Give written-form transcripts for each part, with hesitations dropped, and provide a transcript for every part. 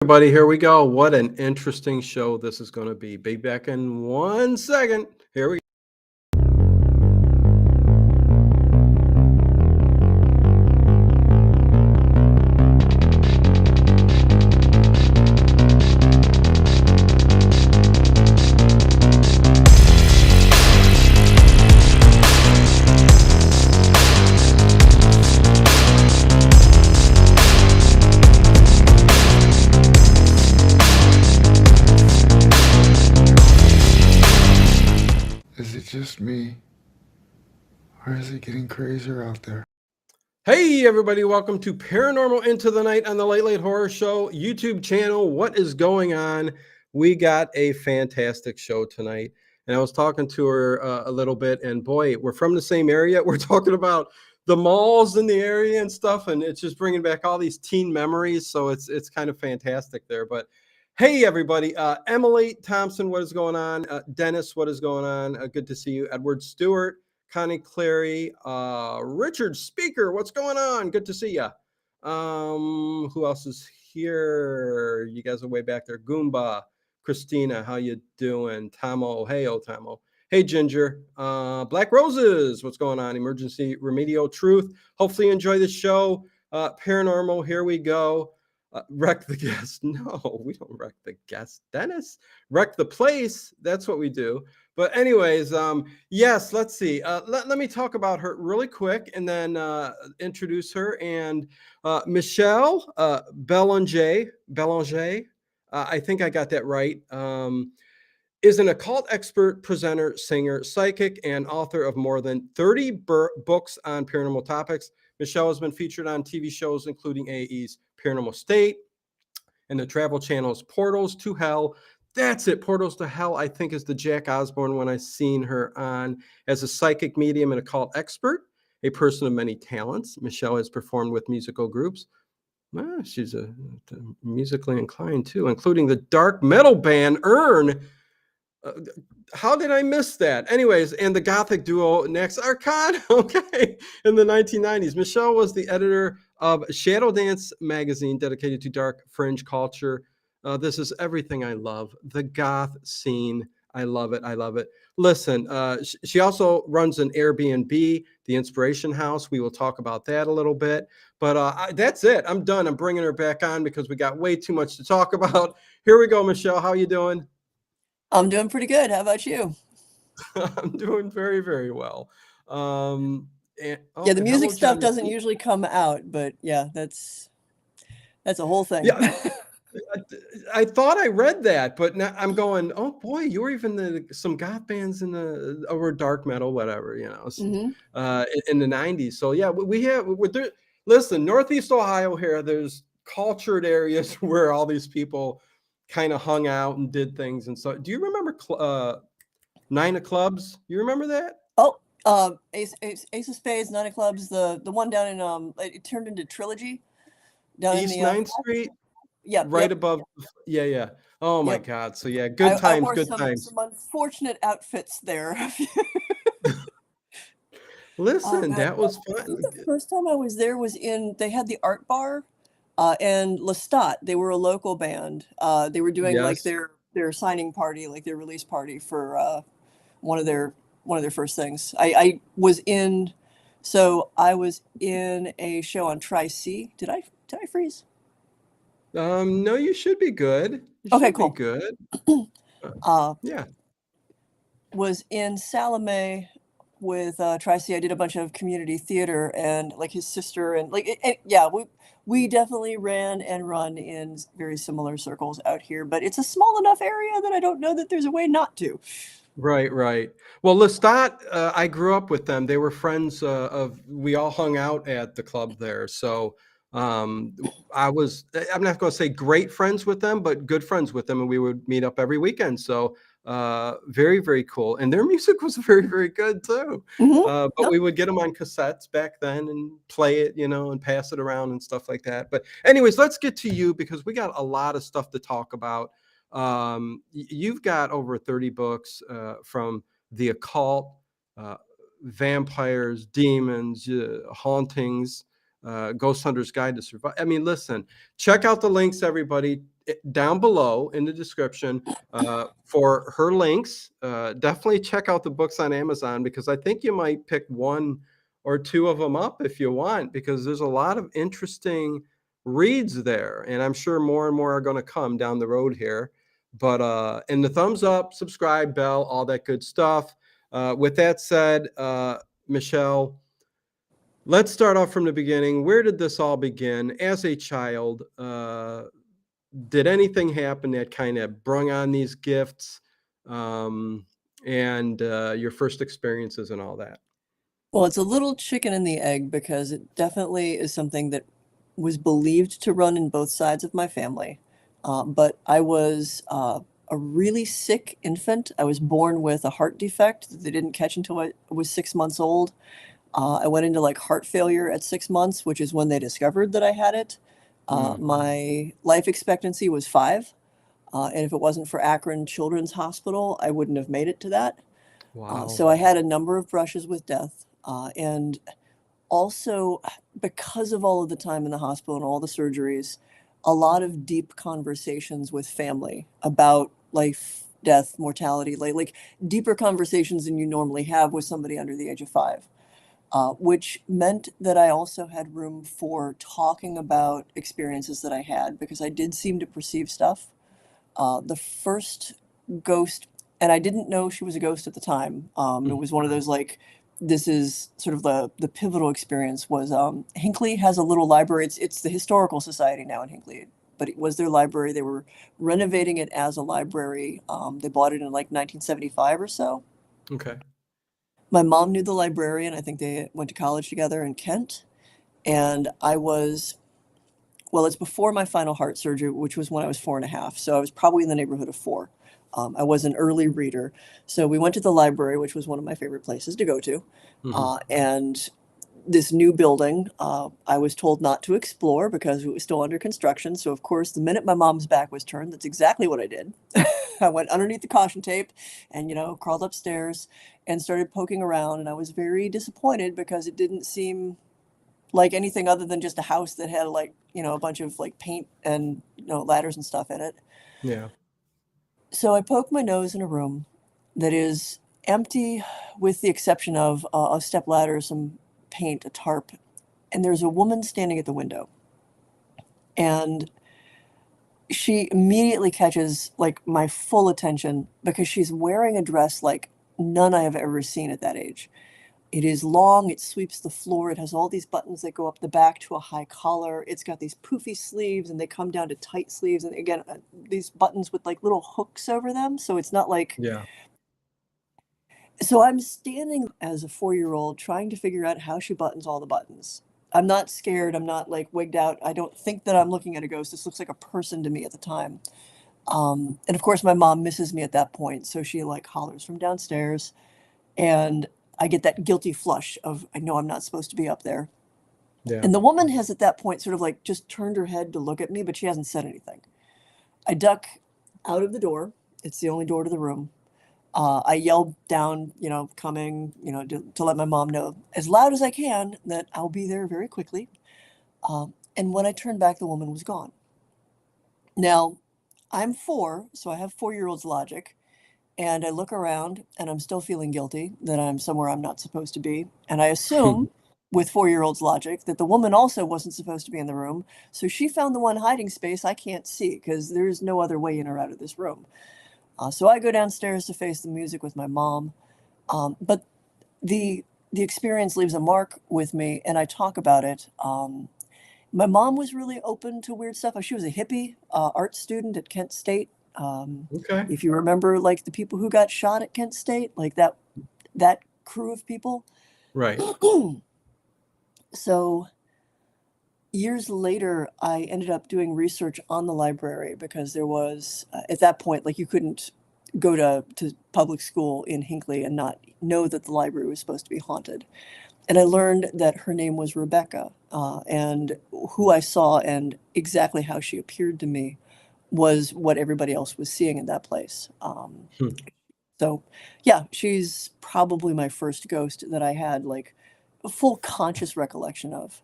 Everybody, here we go. What an interesting show this is going to be back in 1 second. Here we Is it just me? Or is it getting crazier out there? Hey everybody, welcome to Paranormal Into the Night on the Late Late Horror Show YouTube channel. What is going on? We got a fantastic show tonight. And I was talking to her a little bit, and boy, we're from the same area. We're talking about the malls in the area and stuff, and it's just bringing back all these teen memories. So it's kind of fantastic there. But hey everybody, Emily Thompson, what is going on? Dennis, what is going on? Good to see you. Edward Stewart, Connie Clary, Richard Speaker, what's going on? Good to see you. Who else is here? You guys are way back there. Goomba, Christina, how you doing? Tomo, hey, Tomo. Hey, Ginger. Black Roses, what's going on? Emergency Remedial Truth. Hopefully you enjoy the show. Paranormal, here we go. Wreck the guest. No, we don't wreck the guest. Dennis, wreck the place. That's what we do. But anyways, yes, let's see. Let me talk about her really quick and then introduce her. And Michelle Belanger, I think I got that right, is an occult expert, presenter, singer, psychic, and author of more than 30 books on paranormal topics. Michelle has been featured on TV shows including AE's Paranormal State and the Travel Channel's Portals to Hell. That's it. Portals to Hell, I think, is the Jack Osborne one I've seen her on. As a psychic medium and occult expert, a person of many talents, Michelle has performed with musical groups. Well, she's musically inclined too, including the dark metal band Urn. How did I miss that? Anyways, and the Gothic duo next, Arcana, okay, in the 1990s. Michelle was the editor of Shadowdance magazine dedicated to dark fringe culture. This is everything I love. The goth scene. I love it. I love it. Listen, she also runs an Airbnb, the Inspiration House. We will talk about that a little bit. But that's it. I'm done. I'm bringing her back on because we got way too much to talk about. Here we go, Michelle. How you doing? I'm doing pretty good. How about you? I'm doing very, very well. Yeah, the music stuff doesn't usually come out, but yeah, that's a whole thing. Yeah, I thought I read that, but now I'm going, oh boy, you were even some goth bands in the or dark metal, whatever, in the 90s. So yeah, listen, Northeast Ohio here, there's cultured areas where all these people kind of hung out and did things. And so do you remember Nine of Clubs? You remember that? Oh, Ace of Spades, Nine of Clubs, the one down in it turned into Trilogy down East in the 9th Street. Yeah, right above. Yeah. Oh my God. So yeah, good times. I wore good some, times. Some unfortunate outfits there. Listen, that was fun. The first time I was there was they had the art bar, and Lestat. They were a local band. They were doing like their signing party, like their release party for one of their first things. I was in a show on Tri-C. Did I freeze? No, you should be good. Okay, cool. Be good. Yeah. Was in Salome with Tri-C. I did a bunch of community theater and like his sister and we definitely ran and run in very similar circles out here, but it's a small enough area that I don't know that there's a way not to. Right. Well, Lestat, I grew up with them. They were friends we all hung out at the club there. So I'm not going to say great friends with them, but good friends with them. And we would meet up every weekend. So very, very cool. And their music was very, very good too. But we would get them on cassettes back then and play it, and pass it around and stuff like that. But anyways, let's get to you because we got a lot of stuff to talk about. You've got over 30 books from the occult, vampires, demons, hauntings, Ghost Hunter's Guide to Survive. I mean, listen, check out the links, everybody. down below in the description for her links. Definitely check out the books on Amazon, because I think you might pick one or two of them up if you want, because there's a lot of interesting reads there, and I'm sure more and more are going to come down the road here. But and the thumbs up, subscribe, bell, all that good stuff. With that said, Michelle, let's start off from the beginning. Where did this all begin? As a child, did anything happen that kind of brung on these gifts, and your first experiences and all that? Well, it's a little chicken and the egg, because it definitely is something that was believed to run in both sides of my family. But I was a really sick infant. I was born with a heart defect that they didn't catch until I was 6 months old. I went into like heart failure at 6 months, which is when they discovered that I had it. My life expectancy was 5. And if it wasn't for Akron Children's Hospital, I wouldn't have made it to that. Wow. So I had a number of brushes with death. And also, because of all of the time in the hospital and all the surgeries, a lot of deep conversations with family about life, death, mortality, like deeper conversations than you normally have with somebody under the age of 5. Which meant that I also had room for talking about experiences that I had, because I did seem to perceive stuff. The first ghost, and I didn't know she was a ghost at the time. It was one of those, like, this is sort of the pivotal experience, was Hinckley has a little library. It's the Historical Society now in Hinckley, but it was their library. They were renovating it as a library. They bought it in like 1975 or so. Okay. My mom knew the librarian. I think they went to college together in Kent. And I was, well, it's before my final heart surgery, which was when I was 4.5. So I was probably in the neighborhood of 4. I was an early reader. So we went to the library, which was one of my favorite places to go to. And this new building, I was told not to explore because it was still under construction. So, of course, the minute my mom's back was turned, that's exactly what I did. I went underneath the caution tape and, crawled upstairs and started poking around. And I was very disappointed because it didn't seem like anything other than just a house that had, like, a bunch of like paint and, ladders and stuff in it. Yeah. So I poked my nose in a room that is empty, with the exception of a step ladder, some paint, a tarp, and there's a woman standing at the window. And she immediately catches like my full attention, because she's wearing a dress like none I have ever seen at that age. It is long, it sweeps the floor, it has all these buttons that go up the back to a high collar. It's got these poofy sleeves and they come down to tight sleeves. And again, these buttons with like little hooks over them. So it's not like, Yeah. so I'm standing as a 4-year-old trying to figure out how she buttons all the buttons. I'm not scared. I'm not like wigged out. I don't think that I'm looking at a ghost. This looks like a person to me at the time. And of course, my mom misses me at that point. So she like hollers from downstairs, and I get that guilty flush of, I know I'm not supposed to be up there. Yeah. And the woman has at that point sort of like just turned her head to look at me, but she hasn't said anything. I duck out of the door. It's the only door to the room. I yell down, coming, to let my mom know as loud as I can that I'll be there very quickly. And when I turned back, the woman was gone. Now, I'm 4, so I have 4-year-old's logic. And I look around and I'm still feeling guilty that I'm somewhere I'm not supposed to be. And I assume, with 4-year-old's logic, that the woman also wasn't supposed to be in the room. So she found the one hiding space I can't see, because there's no other way in or out of this room. So I go downstairs to face the music with my mom. But the experience leaves a mark with me, and I talk about it. My mom was really open to weird stuff. She was a hippie art student at Kent State. Okay. If you remember, like the people who got shot at Kent State, like that crew of people. Right. So years later, I ended up doing research on the library, because there was, at that point, like you couldn't go to public school in Hinckley and not know that the library was supposed to be haunted. And I learned that her name was Rebecca, and who I saw and exactly how she appeared to me was what everybody else was seeing in that place. So, yeah, she's probably my first ghost that I had like a full conscious recollection of.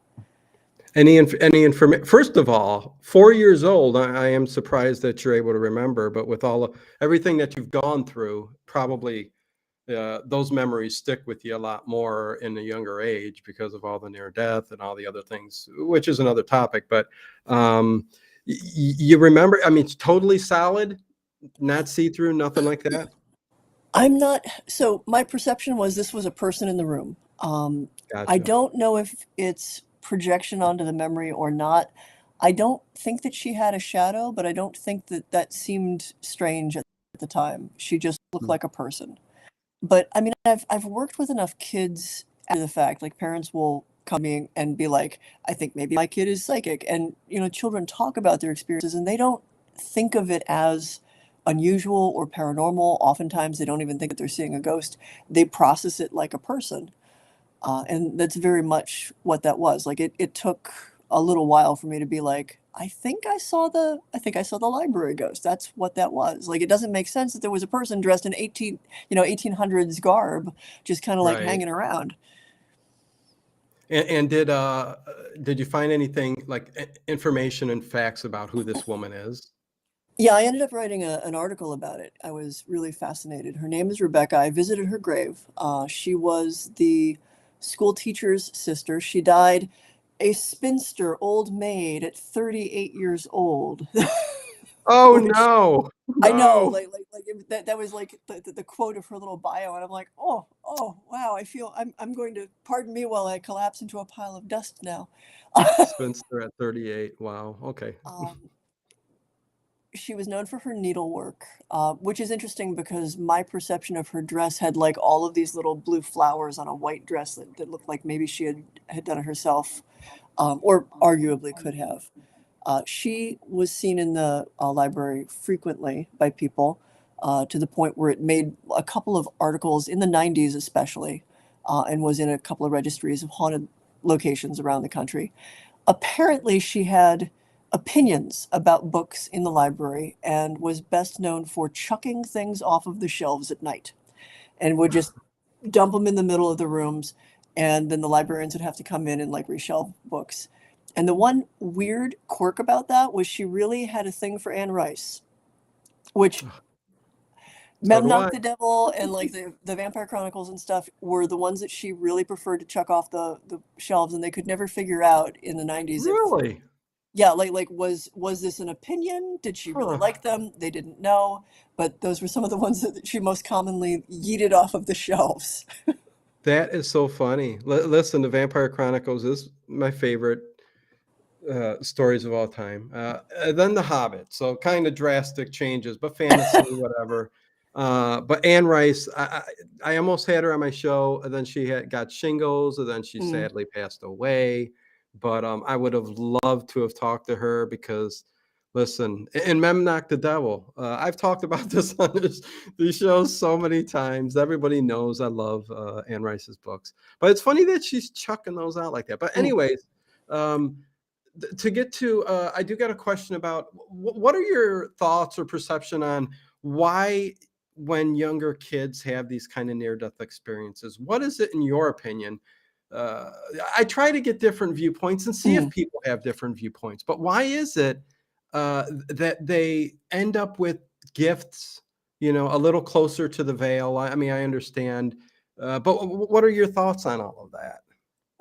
Any information? First of all, 4 years old. I am surprised that you're able to remember, but with everything that you've gone through, probably those memories stick with you a lot more in a younger age because of all the near death and all the other things, which is another topic. But you remember? I mean, it's totally solid, not see through, nothing like that. I'm not, so my perception was this was a person in the room. I Gotcha. don't know if it's projection onto the memory or not. I don't think that she had a shadow, but I don't think that that seemed strange at the time. She just looked Hmm. like a person. But I mean, I've worked with enough kids after the fact. Like parents will come to me and be like, "I think maybe my kid is psychic," and children talk about their experiences, and they don't think of it as unusual or paranormal. Oftentimes, they don't even think that they're seeing a ghost. They process it like a person, and that's very much what that was. Like it took a little while for me to be like, I think I saw the library ghost. That's what that was. Like it doesn't make sense that there was a person dressed in 1800s garb, just kind of like Right. hanging around. And did you find anything like information and facts about who this woman is? Yeah, I ended up writing an article about it. I was really fascinated. Her name is Rebecca. I visited her grave. She was the school teacher's sister. She died a spinster old maid at 38 years old. Oh Which no, I know, no. that was like the quote of her little bio, and I'm like, oh, wow, I feel I'm going to pardon me while I collapse into a pile of dust now. Spinster at 38. Wow. Okay. um, she was known for her needlework, which is interesting because my perception of her dress had like all of these little blue flowers on a white dress that looked like maybe she had done it herself, or arguably could have. She was seen in the library frequently by people, to the point where it made a couple of articles in the 90s, especially, and was in a couple of registries of haunted locations around the country. Apparently, she had opinions about books in the library and was best known for chucking things off of the shelves at night and would just dump them in the middle of the rooms, and then the librarians would have to come in and like reshelve books. And the one weird quirk about that was she really had a thing for Anne Rice, which So do Memnoch I. the Devil and like the Vampire Chronicles and stuff were the ones that she really preferred to chuck off the shelves, and they could never figure out in the 90s if, Really? yeah, like was this an opinion? Did she really Huh. like them? They didn't know, but those were some of the ones that she most commonly yeeted off of the shelves. That is so funny. Listen, the Vampire Chronicles is my favorite stories of all time. Then The Hobbit, so kind of drastic changes, but fantasy, whatever. But Anne Rice, I almost had her on my show, and then she got shingles, and then she Mm. sadly passed away. But I would have loved to have talked to her because, listen, and Memnoch the Devil. I've talked about this on these shows so many times. Everybody knows I love Anne Rice's books, but it's funny that she's chucking those out like that. But Mm. anyways. Um, to get to I do got a question about what are your thoughts or perception on why when younger kids have these kind of near death experiences, what is it in your opinion? uh, I try to get different viewpoints and see if Mm. people have different viewpoints, but why is it that they end up with gifts, a little closer to the veil? I mean, I understand, but what are your thoughts on all of that?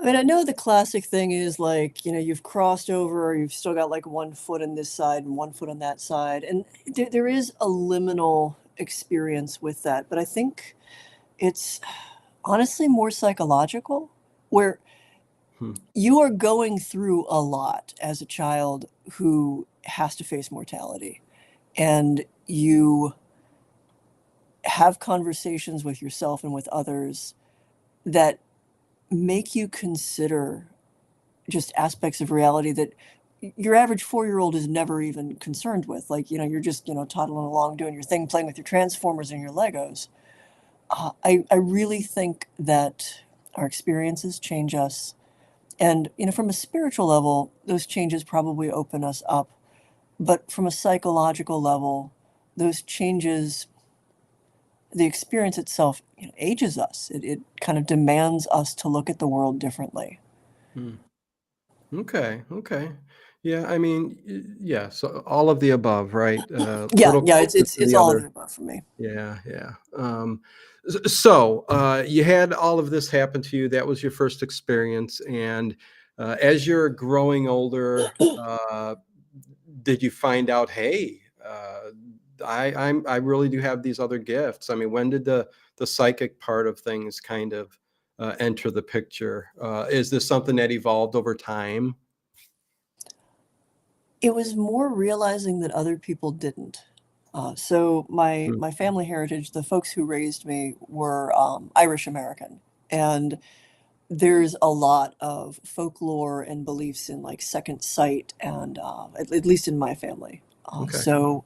I mean, I know the classic thing is like, you've crossed over, or you've still got like one foot on this side and one foot on that side. And there is a liminal experience with that. But I think it's honestly more psychological, where Hmm. you are going through a lot as a child who has to face mortality. And you have conversations with yourself and with others that make you consider just aspects of reality that your average 4-year-old is never even concerned with. Like, you're just, toddling along, doing your thing, playing with your Transformers and your Legos. I really think that our experiences change us. And, from a spiritual level, those changes probably open us up. But from a psychological level, those changes, the experience itself, ages us. It kind of demands us to look at the world differently. Hmm. Okay. Okay. Yeah. I mean, yeah. So all of the above, right? Yeah, Little yeah, closer to it's the all of the other. above for me. Yeah. Yeah. So you had all of this happen to you. That was your first experience. And as you're growing older, did you find out, hey, I really do have these other gifts? I mean, when did the psychic part of things kind of enter the picture? Is this something that evolved over time? It was more realizing that other people didn't. So Mm, my family heritage, the folks who raised me were Irish American, and there's a lot of folklore and beliefs in like second sight, and at least in my family. okay. So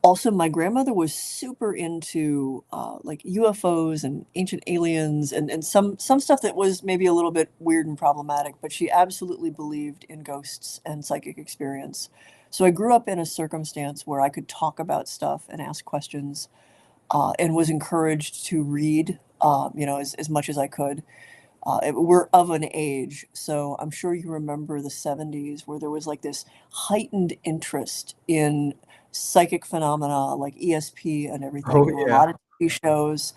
also, my grandmother was super into like UFOs and ancient aliens and some stuff that was maybe a little bit weird and problematic, but she absolutely believed in ghosts and psychic experience. So I grew up in a circumstance where I could talk about stuff and ask questions, and was encouraged to read, as much as I could. We're of an age, so I'm sure you remember the 70s where there was like this heightened interest in psychic phenomena like ESP and everything. Oh There were a yeah. lot of TV shows.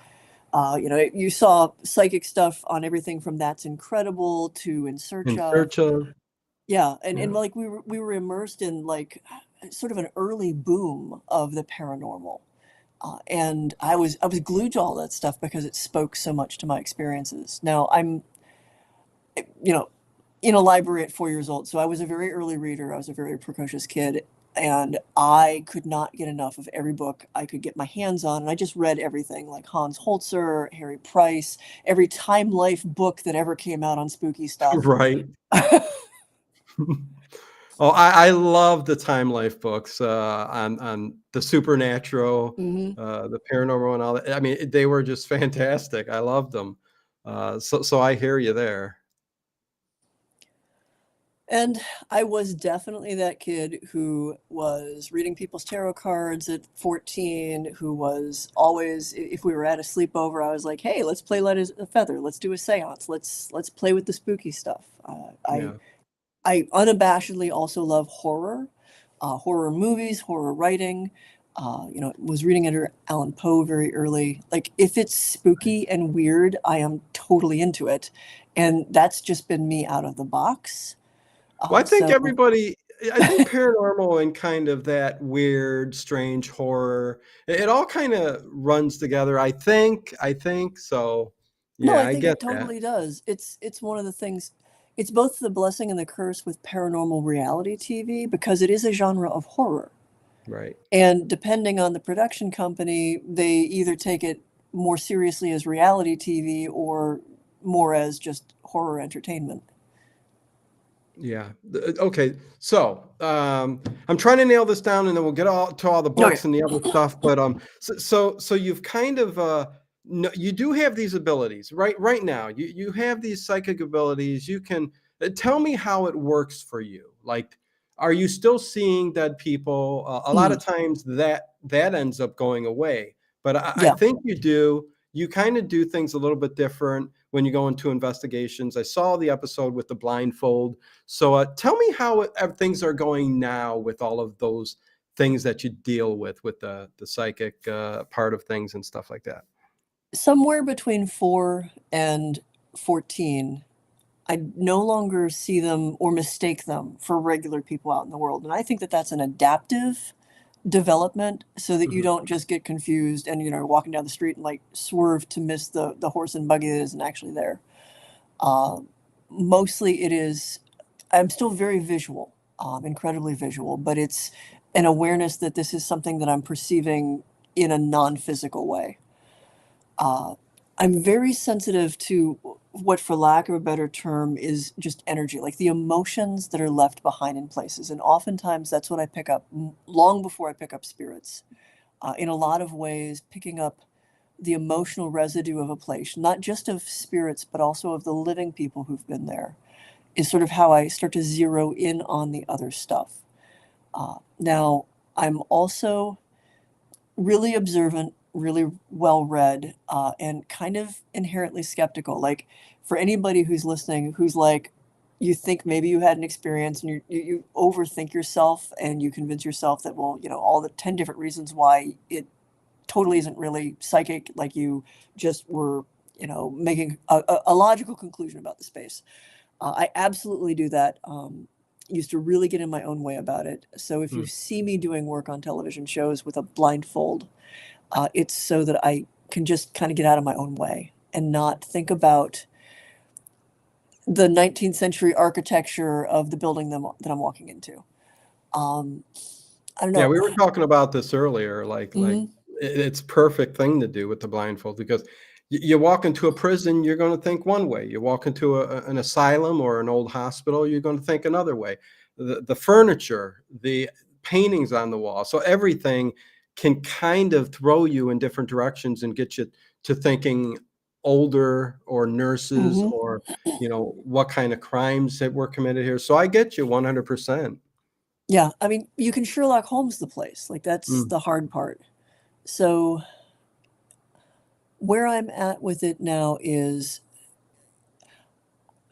You saw psychic stuff on everything from That's Incredible to In Search In of. search of. Yeah, and Yeah. like we were immersed in like sort of an early boom of the paranormal. And I was glued to all that stuff because it spoke so much to my experiences. Now I'm you know, in a library at 4 years old. So I was a very early reader. I was a very precocious kid, and I could not get enough of every book I could get my hands on. And I just read everything like Hans Holzer, Harry Price, every Time Life book that ever came out on spooky stuff. Right. Oh, I love the Time Life books on the supernatural, hmm the paranormal, and all that. I mean, they were just fantastic. I loved them. So I hear you there. And I was definitely that kid who was reading people's tarot cards at 14, who was always, if we were at a sleepover, I was like, "Hey, let's play light as a feather. Let's do a séance. Let's play with the spooky stuff." Yeah. I unabashedly also love horror, horror movies, horror writing. Was reading Edgar Allan Poe very early. Like, if it's spooky and weird, I am totally into it, and that's just been me out of the box. Well, So I think paranormal and kind of that weird, strange horror, it all kind of runs together. I think so. no, Yeah, I I think get it that. totally does. It's one of the things. It's both the blessing and the curse with paranormal reality TV because it is a genre of horror. Right. And depending on the production company, they either take it more seriously as reality TV or more as just horror entertainment. Yeah. Okay. So I'm trying to nail this down, and then we'll get all to all the Okay. books and the other stuff. But so you've kind of no, you do have these abilities right now. You have these psychic abilities. You can tell me how it works for you. Like, are you still seeing dead people? A lot Mhm. of times that ends up going away. But I Yeah. think you do. You kind of do things a little bit different when you go into investigations. I saw the episode with the blindfold, so tell me how things are going now with all of those things that you deal with the psychic part of things and stuff like that. Somewhere between 4 and 14, I no longer see them or mistake them for regular people out in the world. And I think that that's an adaptive development so that you Mhm. don't just get confused and, walking down the street and like swerve to miss the horse and buggy that isn't actually there. Uh, Mostly it is, I'm still very visual, incredibly visual, but it's an awareness that this is something that I'm perceiving in a non-physical way. Uh, I'm very sensitive to what, for lack of a better term, is just energy, like the emotions that are left behind in places. And oftentimes that's what I pick up long before I pick up spirits. In a lot of ways, picking up the emotional residue of a place, not just of spirits, but also of the living people who've been there, is sort of how I start to zero in on the other stuff. Now, I'm also really observant, really well read, and kind of inherently skeptical. Like, for anybody who's listening who's like, you think maybe you had an experience, and you overthink yourself, and you convince yourself that, well, all the 10 different reasons why it totally isn't really psychic, like you just were, making a logical conclusion about the space. I absolutely do that. Used to really get in my own way about it. So if you Hmm. see me doing work on television shows with a blindfold, it's so that I can just kind of get out of my own way and not think about the 19th century architecture of the building that I'm walking into. Um, I don't Yeah, know. we were talking about this earlier, like Hmm. it's perfect thing to do with the blindfold because you walk into a prison, you're going to think one way. You walk into an asylum or an old hospital, you're going to think another way. The furniture, the paintings on the wall, so everything can kind of throw you in different directions and get you to thinking older or nurses Hmm. or what kind of crimes that were committed here. So I get you 100%. Yeah, I mean, you can Sherlock Holmes the place. Like, that's Mm, the hard part. So where I'm at with it now is,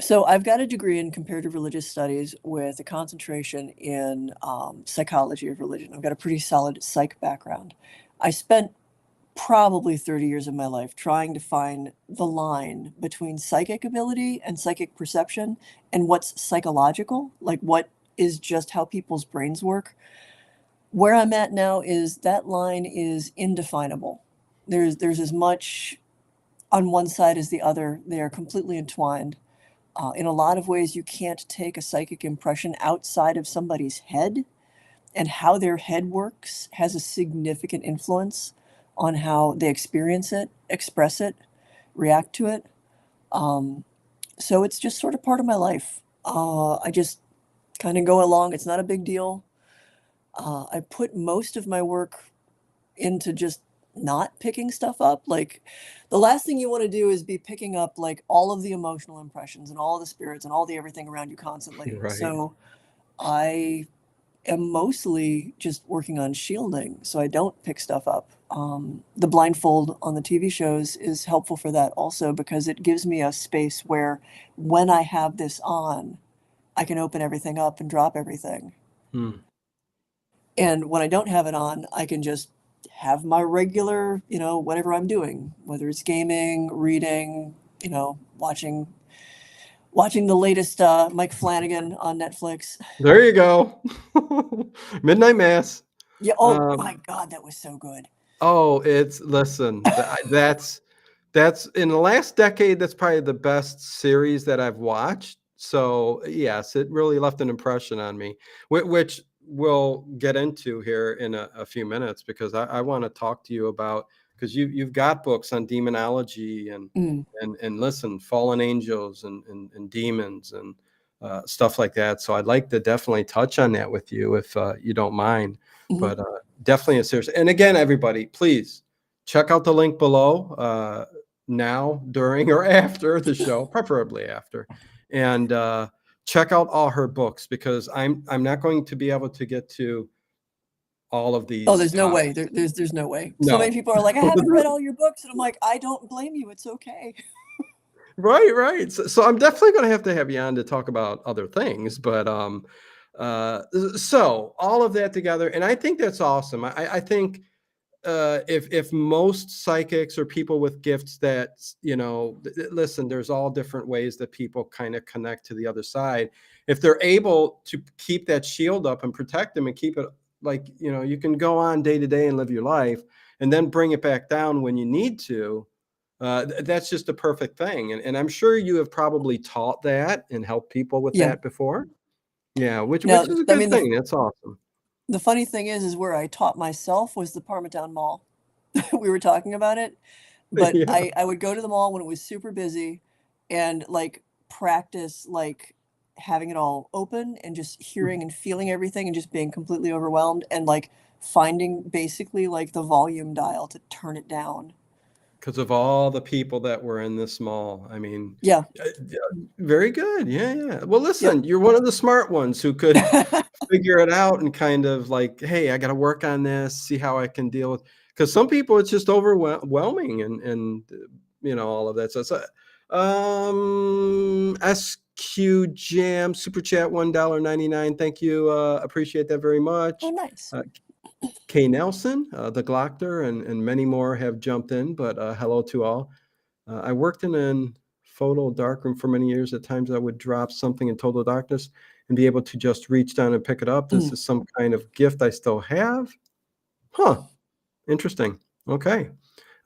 so I've got a degree in comparative religious studies with a concentration in psychology of religion. I've got a pretty solid psych background. I spent probably 30 years of my life trying to find the line between psychic ability and psychic perception and what's psychological, like what is just how people's brains work. Where I'm at now is that line is indefinable. There's as much on one side as the other. They are completely entwined. In a lot of ways, you can't take a psychic impression outside of somebody's head, and how their head works has a significant influence on how they experience it, express it, react to it. Um, so it's just sort of part of my life. I just kind of go along. It's not a big deal. I put most of my work into just not picking stuff up. Like, the last thing you want to do is be picking up like all of the emotional impressions and all the spirits and all the everything around you constantly. right. So I am mostly just working on shielding so I don't pick stuff up. The blindfold on the TV shows is helpful for that also, because it gives me a space where when I have this on, I can open everything up and drop everything. Hmm. And when I don't have it on, I can just have my regular, whatever I'm doing, whether it's gaming, reading, watching the latest Mike Flanagan on Netflix. There you go. Midnight Mass. Yeah. Oh Um, my God, that was so good. oh, it's listen, that's in the last decade, that's probably the best series that I've watched. So yes, it really left an impression on me, which we'll get into here in a few minutes because I want to talk to you about because you've got books on demonology and Mm, and listen, fallen angels and demons and stuff like that. So I'd like to definitely touch on that with you if you don't mind. mhm. But definitely a serious. And again, everybody, please check out the link below now, during, or after the show, preferably after, and check out all her books because I'm not going to be able to get to all of Oh, these there's no topics. way. There's no way. So many No. people are like, I haven't read all your books, and I'm like, I don't blame you. It's okay. Right, right. So I'm definitely going to have you on to talk about other things, but so all of that together, and I think that's awesome. I think if most psychics or people with gifts that listen, there's all different ways that people kind of connect to the other side. If they're able to keep that shield up and protect them and keep it like you can go on day to day and live your life, and then bring it back down when you need to. That's just a perfect thing. And I'm sure you have probably taught that and helped people with Yeah. that before. Yeah, which Now, is a I good mean, thing. That's awesome. the funny thing is where I taught myself was the Parmatown Mall. We were talking about it, but Yeah, I would go to the mall when it was super busy, and like practice like having it all open and just hearing and feeling everything and just being completely overwhelmed, and like finding basically like the volume dial to turn it down. because of all the people that were in this mall. I mean, Yeah. yeah, very good. Yeah, yeah. Well, Yep. listen, you're one of the smart ones who could figure it out and kind of like, hey, I got to work on this, see how I can deal with. Because some people, it's just overwhelming and all of that. So, Q Jam super chat $1.99. Thank you. Appreciate that very much. Oh, nice. K Nelson, the Glockter, and many more have jumped in, but hello to all. I worked in a photo darkroom for many years. At times I would drop something in total darkness and be able to just reach down and pick it up. This is some kind of gift I still have. Huh. Interesting. Okay.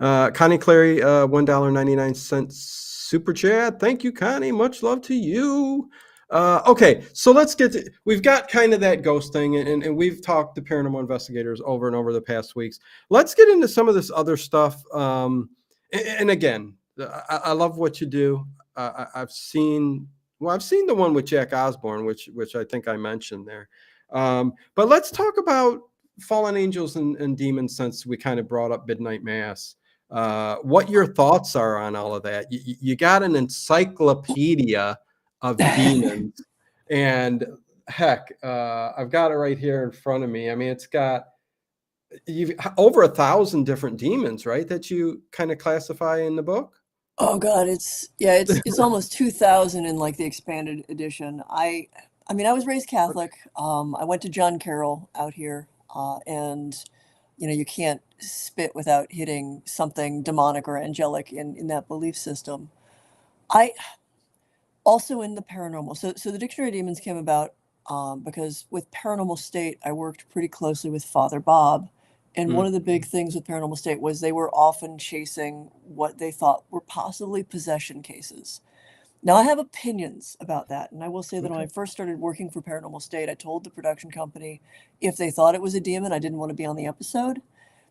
Connie Clary, $1.99 super chat. Thank you, Connie. Much love to you. Okay, so let's get to, we've got kind of that ghost thing, and we've talked to paranormal investigators over and over the past weeks. Let's get into some of this other stuff. And again, I love what you do. I've seen the one with Jack Osborne, which I think I mentioned there. But let's talk about fallen angels and demons, since we kind of brought up midnight mass. What your thoughts are on all of that. You got an encyclopedia of demons, and heck, I've got it right here in front of me. I mean, it's got over 1,000 different demons, right, that you kind of classify in the book. Oh God, it's almost 2,000 in like the expanded edition. I mean, I was raised Catholic. I went to John Carroll out here, and you can't spit without hitting something demonic or angelic in that belief system. I also in the paranormal. So the Dictionary of Demons came about because with Paranormal State, I worked pretty closely with Father Bob. And one of the big things with Paranormal State was they were often chasing what they thought were possibly possession cases. Now, I have opinions about that. And I will say that when I first started working for Paranormal State, I told the production company if they thought it was a demon, I didn't want to be on the episode.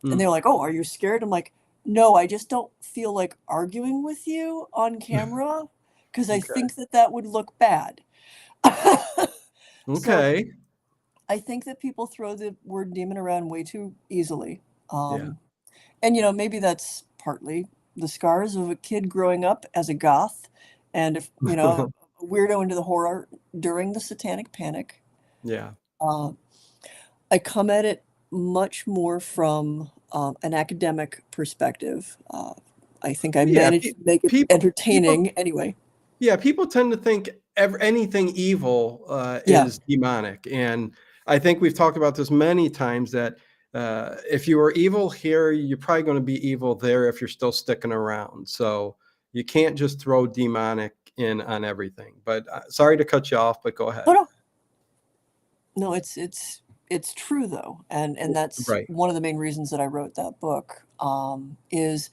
And they were like, "Oh, are you scared?" I'm like, "No, I just don't feel like arguing with you on camera because I think that would look bad." So Okay. I think that people throw the word demon around way too easily. Yeah. And maybe that's partly the scars of a kid growing up as a goth and if, a weirdo into the horror during the Satanic Panic. Yeah. Uh, I come at it much more from an academic perspective. I think I Yeah. managed to make it People. entertaining anyway. Yeah, people tend to think anything evil Yeah. is demonic, and I think we've talked about this many times that if you are evil here, you're probably going to be evil there if you're still sticking around. So you can't just throw demonic in on everything. But sorry to cut you off, but go ahead. Oh, no, it's true though, and that's Right. one of the main reasons that I wrote that book. Is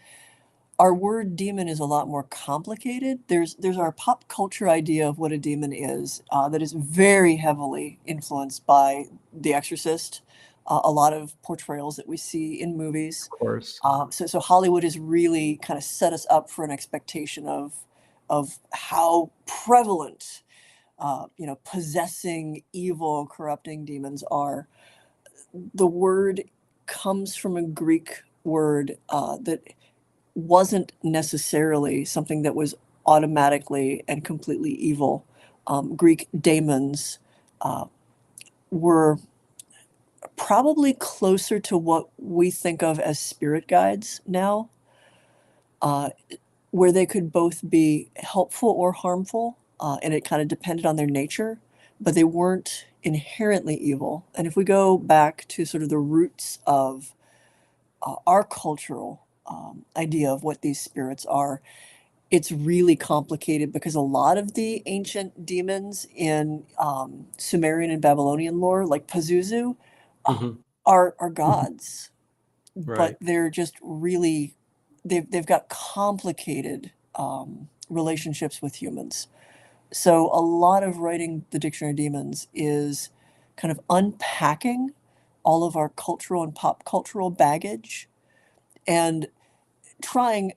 our word demon is a lot more complicated. There's our pop culture idea of what a demon is that is very heavily influenced by The Exorcist. A lot of portrayals that we see in movies. Of course. So Hollywood has really kind of set us up for an expectation of how prevalent possessing evil, corrupting demons are. The word comes from a Greek word that wasn't necessarily something that was automatically and completely evil. Greek daemons were probably closer to what we think of as spirit guides now, where they could both be helpful or harmful, and it kind of depended on their nature, but they weren't inherently evil. And if we go back to sort of the roots of our cultural idea of what these spirits are, it's really complicated because a lot of the ancient demons in Sumerian and Babylonian lore, like Pazuzu, Mhm. are gods, but Right. they're just really they've got complicated relationships with humans. So a lot of writing the Dictionary of Demons is kind of unpacking all of our cultural and pop cultural baggage and trying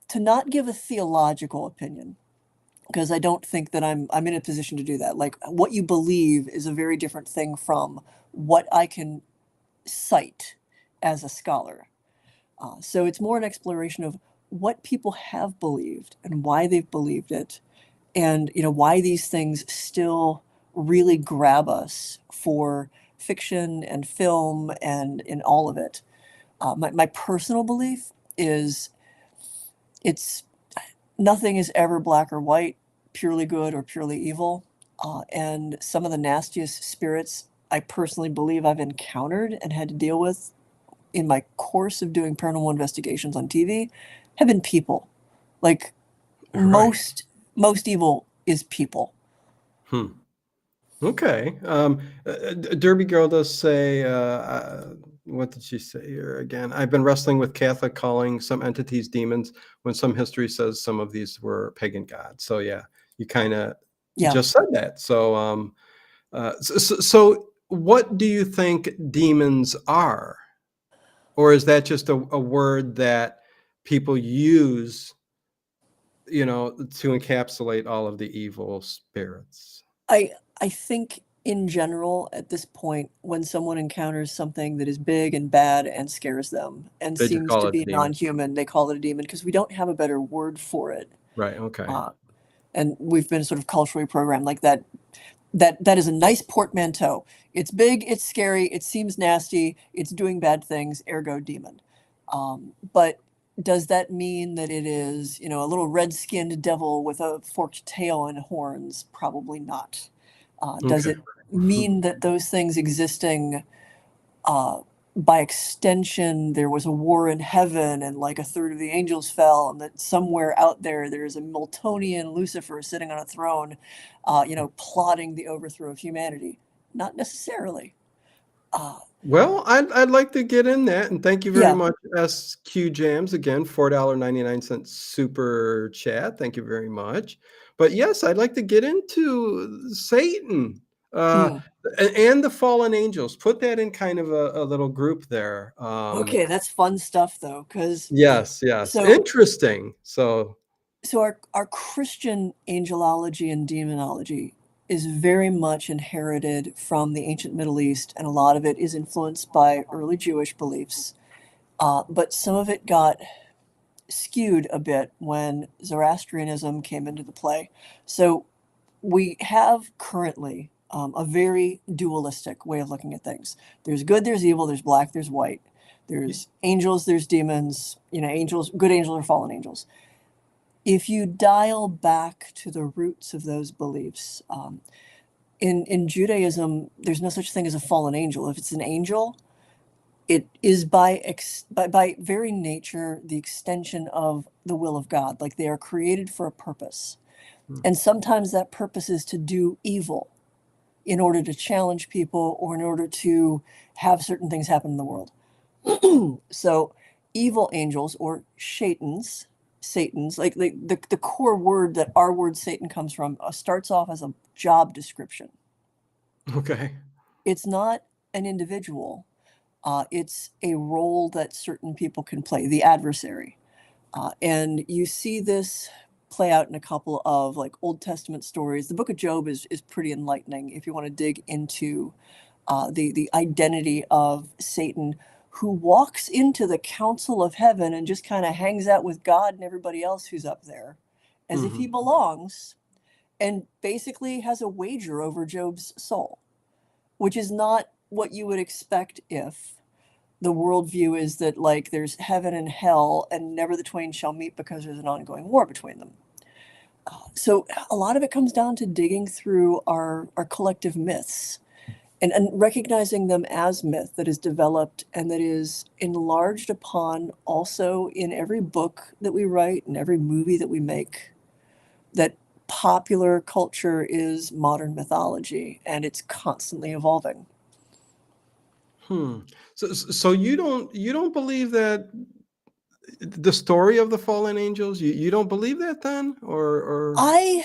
to not give a theological opinion because I don't think that I'm in a position to do that. Like what you believe is a very different thing from what I can cite as a scholar. So it's more an exploration of what people have believed and why they've believed it, and why these things still really grab us for fiction and film and in all of it. My personal belief is it's nothing is ever black or white. purely good or purely evil. And some of the nastiest spirits I personally believe I've encountered and had to deal with in my course of doing paranormal investigations on TV have been people. Like Right. most evil is people. Hmm. Okay. Derby Girl does say, what did she say here again? I've been wrestling with Catholic calling some entities demons when some history says some of these were pagan gods. So yeah, you kind of Yeah. just said that. So, so what do you think demons are? Or is that just a word that people use, to encapsulate all of the evil spirits? I think in general at this point, when someone encounters something that is big and bad and scares them and They just seems call to it the be demon. non-human, they call it a demon because we don't have a better word for it. Right. Okay. Uh, and we've been sort of culturally programmed like that. That is a nice portmanteau. It's big, it's scary, it seems nasty, it's doing bad things, ergo demon. But does that mean that it is, a little red-skinned devil with a forked tail and horns? Probably not. Does Okay. it mean that those things existing, uh, by extension, there was a war in heaven and like a third of the angels fell, and that somewhere out there there's a Miltonian Lucifer sitting on a throne, plotting the overthrow of humanity? Not necessarily. Uh, Well, I'd like to get in that, and thank you very yeah. much, SQ Jams, again, $4.99 super chat. Thank you very much. But yes, I'd like to get into Satan, uh, Hmm. and the fallen angels. Put that in kind of a little group there. Okay, that's fun stuff though, because Yes, yes, so interesting. So, so our Christian angelology and demonology is very much inherited from the ancient Middle East, and a lot of it is influenced by early Jewish beliefs. But some of it got skewed a bit when Zoroastrianism came into the play. So we have currently a very dualistic way of looking at things. There's good, there's evil, there's black, there's white. There's angels, there's demons, angels, good angels or fallen angels. If you dial back to the roots of those beliefs, in Judaism, there's no such thing as a fallen angel. If it's an angel, it is by very nature the extension of the will of God. Like they are created for a purpose. hmm, And sometimes that purpose is to do evil in order to challenge people or in order to have certain things happen in the world. So evil angels or Satans, like the core word that our word Satan comes from, starts off as a job description. okay. It's not an individual. It's a role that certain people can play, the adversary. And you see this play out in a couple of like Old Testament stories. The book of Job is pretty enlightening if you want to dig into the identity of Satan, who walks into the council of heaven and just kind of hangs out with God and everybody else who's up there as if he Mhm. belongs, and basically has a wager over Job's soul, which is not what you would expect if the worldview is that like there's heaven and hell and never the twain shall meet because there's an ongoing war between them. So a lot of it comes down to digging through our collective myths and recognizing them as myth that is developed and that is enlarged upon also in every book that we write and every movie that we make. That popular culture is modern mythology and it's constantly evolving. Hmm. So you don't believe that the story of the fallen angels? You don't believe that then, or I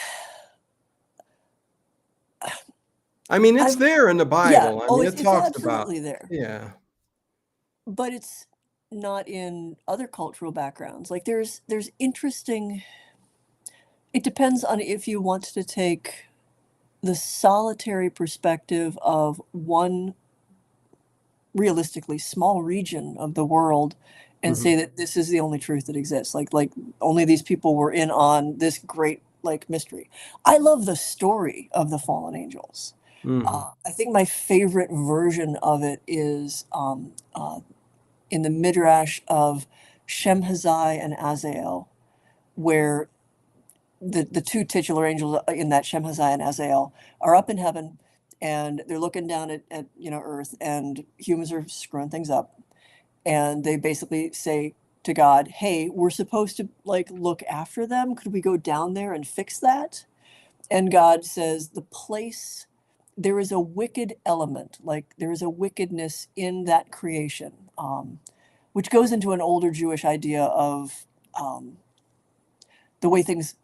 I mean, it's I've there in the Yeah, Bible. I oh, mean, it's it it's talks about, absolutely there, yeah. but it's not in other cultural backgrounds. Like there's interesting. It depends on if you want to take the solitary perspective of one realistically small region of the world and Mhm. say that this is the only truth that exists. Like only these people were in on this great like mystery. I love the story of the fallen angels. Mhm. I think my favorite version of it is in the midrash of Shemhazai and Azael, where the two titular angels in that, Shemhaziah and Azael, are up in heaven, and they're looking down at Earth, and humans are screwing things up, and they basically say to God, "Hey, we're supposed to like look after them. Could we go down there and fix that?" And God says, "The place, there is a wicked element, like there is a wickedness in that creation," which goes into an older Jewish idea of the way things,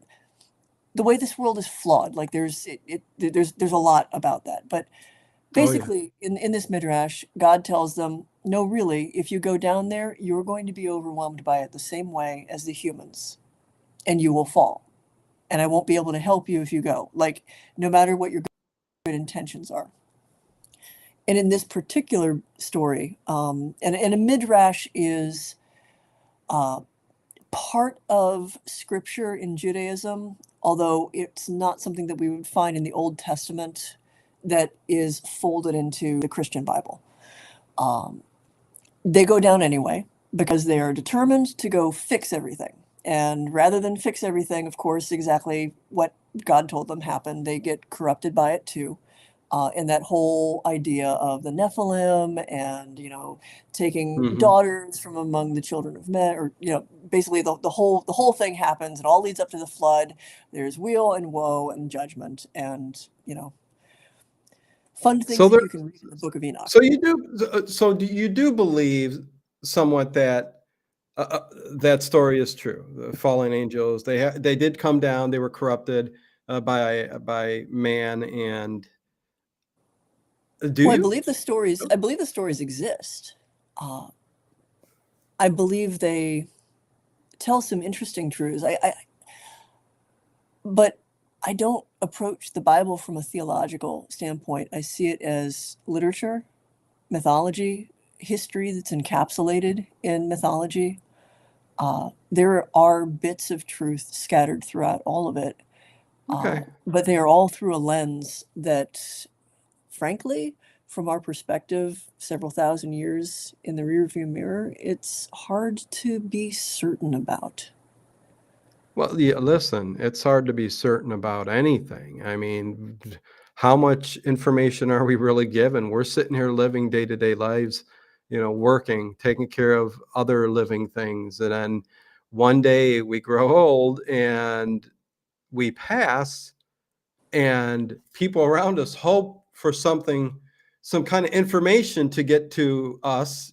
the way this world is flawed. Like there's a lot about that. But Oh yeah. basically, in this midrash, God tells them, "No, really, if you go down there, you're going to be overwhelmed by it the same way as the humans, and you will fall. And I won't be able to help you if you go. Like, no matter what your good intentions are." And in this particular story, and a midrash is part of scripture in Judaism, although it's not something that we would find in the Old Testament that is folded into the Christian Bible. They go down anyway because they are determined to go fix everything. And rather than fix everything, of course, exactly what God told them happened, they get corrupted by it too. And that whole idea of the Nephilim and, taking Hmm. daughters from among the children of men, or, basically the whole thing happens. It all leads up to the flood. There's weal and woe and judgment and, fun things So that there, you can read in the Book of Enoch. so you do believe somewhat that that story is true. The fallen angels, they did come down. They were corrupted by man, and do Well, you? I believe the stories exist. Uh, I believe they tell some interesting truths. But I don't approach the Bible from a theological standpoint. I see it as literature, mythology, history that's encapsulated in mythology. There are bits of truth scattered throughout all of it, Okay. but they are all through a lens that, frankly, from our perspective, several thousand years in the rearview mirror, it's hard to be certain about. Well, yeah, listen, it's hard to be certain about anything. I mean, how much information are we really given? We're sitting here living day-to-day lives, working, taking care of other living things. And then one day we grow old and we pass, and people around us hope for something, some kind of information to get to us,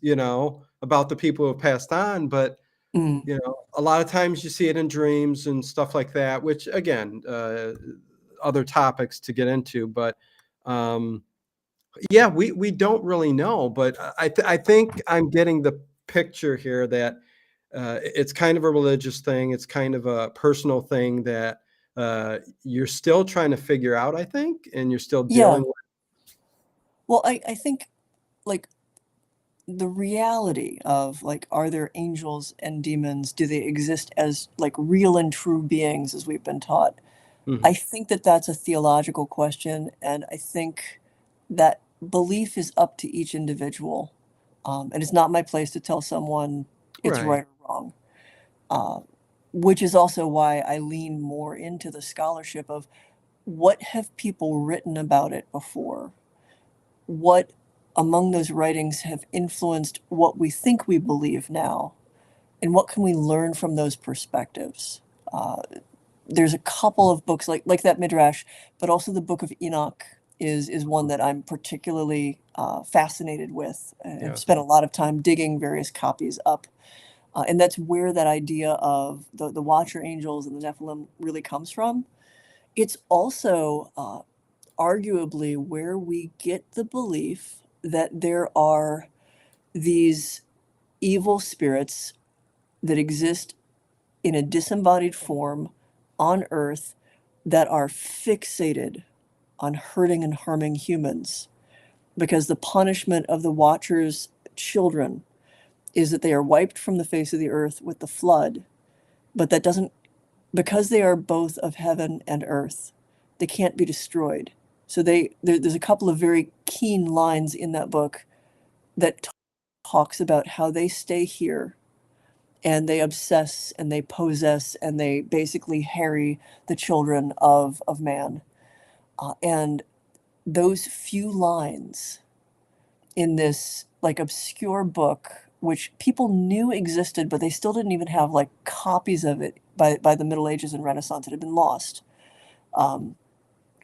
about the people who have passed on. But Mm. a lot of times you see it in dreams and stuff like that, which again, other topics to get into, but yeah, we don't really know. But I think I'm getting the picture here that it's kind of a religious thing. It's kind of a personal thing that you're still trying to figure out, I think, and you're still Yeah. dealing with. Well, I think, like, the reality of, like, are there angels and demons? Do they exist as, like, real and true beings as we've been taught? I Mhm. think that that's a theological question, and I think that belief is up to each individual. And it's not my place to tell someone it's Right. right or wrong. Uh, which is also why I lean more into the scholarship of what have people written about it before? What among those writings have influenced what we think we believe now? And what can we learn from those perspectives? Uh, there's a couple of books like that midrash, but also the Book of Enoch is one that I'm particularly fascinated with, and have Yes. spent a lot of time digging various copies up. And that's where that idea of the Watcher angels and the Nephilim really comes from. It's also arguably where we get the belief that there are these evil spirits that exist in a disembodied form on Earth that are fixated on hurting and harming humans, because the punishment of the Watcher's children is that they are wiped from the face of the earth with the flood, but that doesn't, because they are both of heaven and earth, they can't be destroyed. So there's a couple of very keen lines in that book that talks about how they stay here and they obsess and they possess and they basically harry the children of man. And those few lines in this like obscure book, which people knew existed, but they still didn't even have like copies of it by the Middle Ages and Renaissance. It had been lost.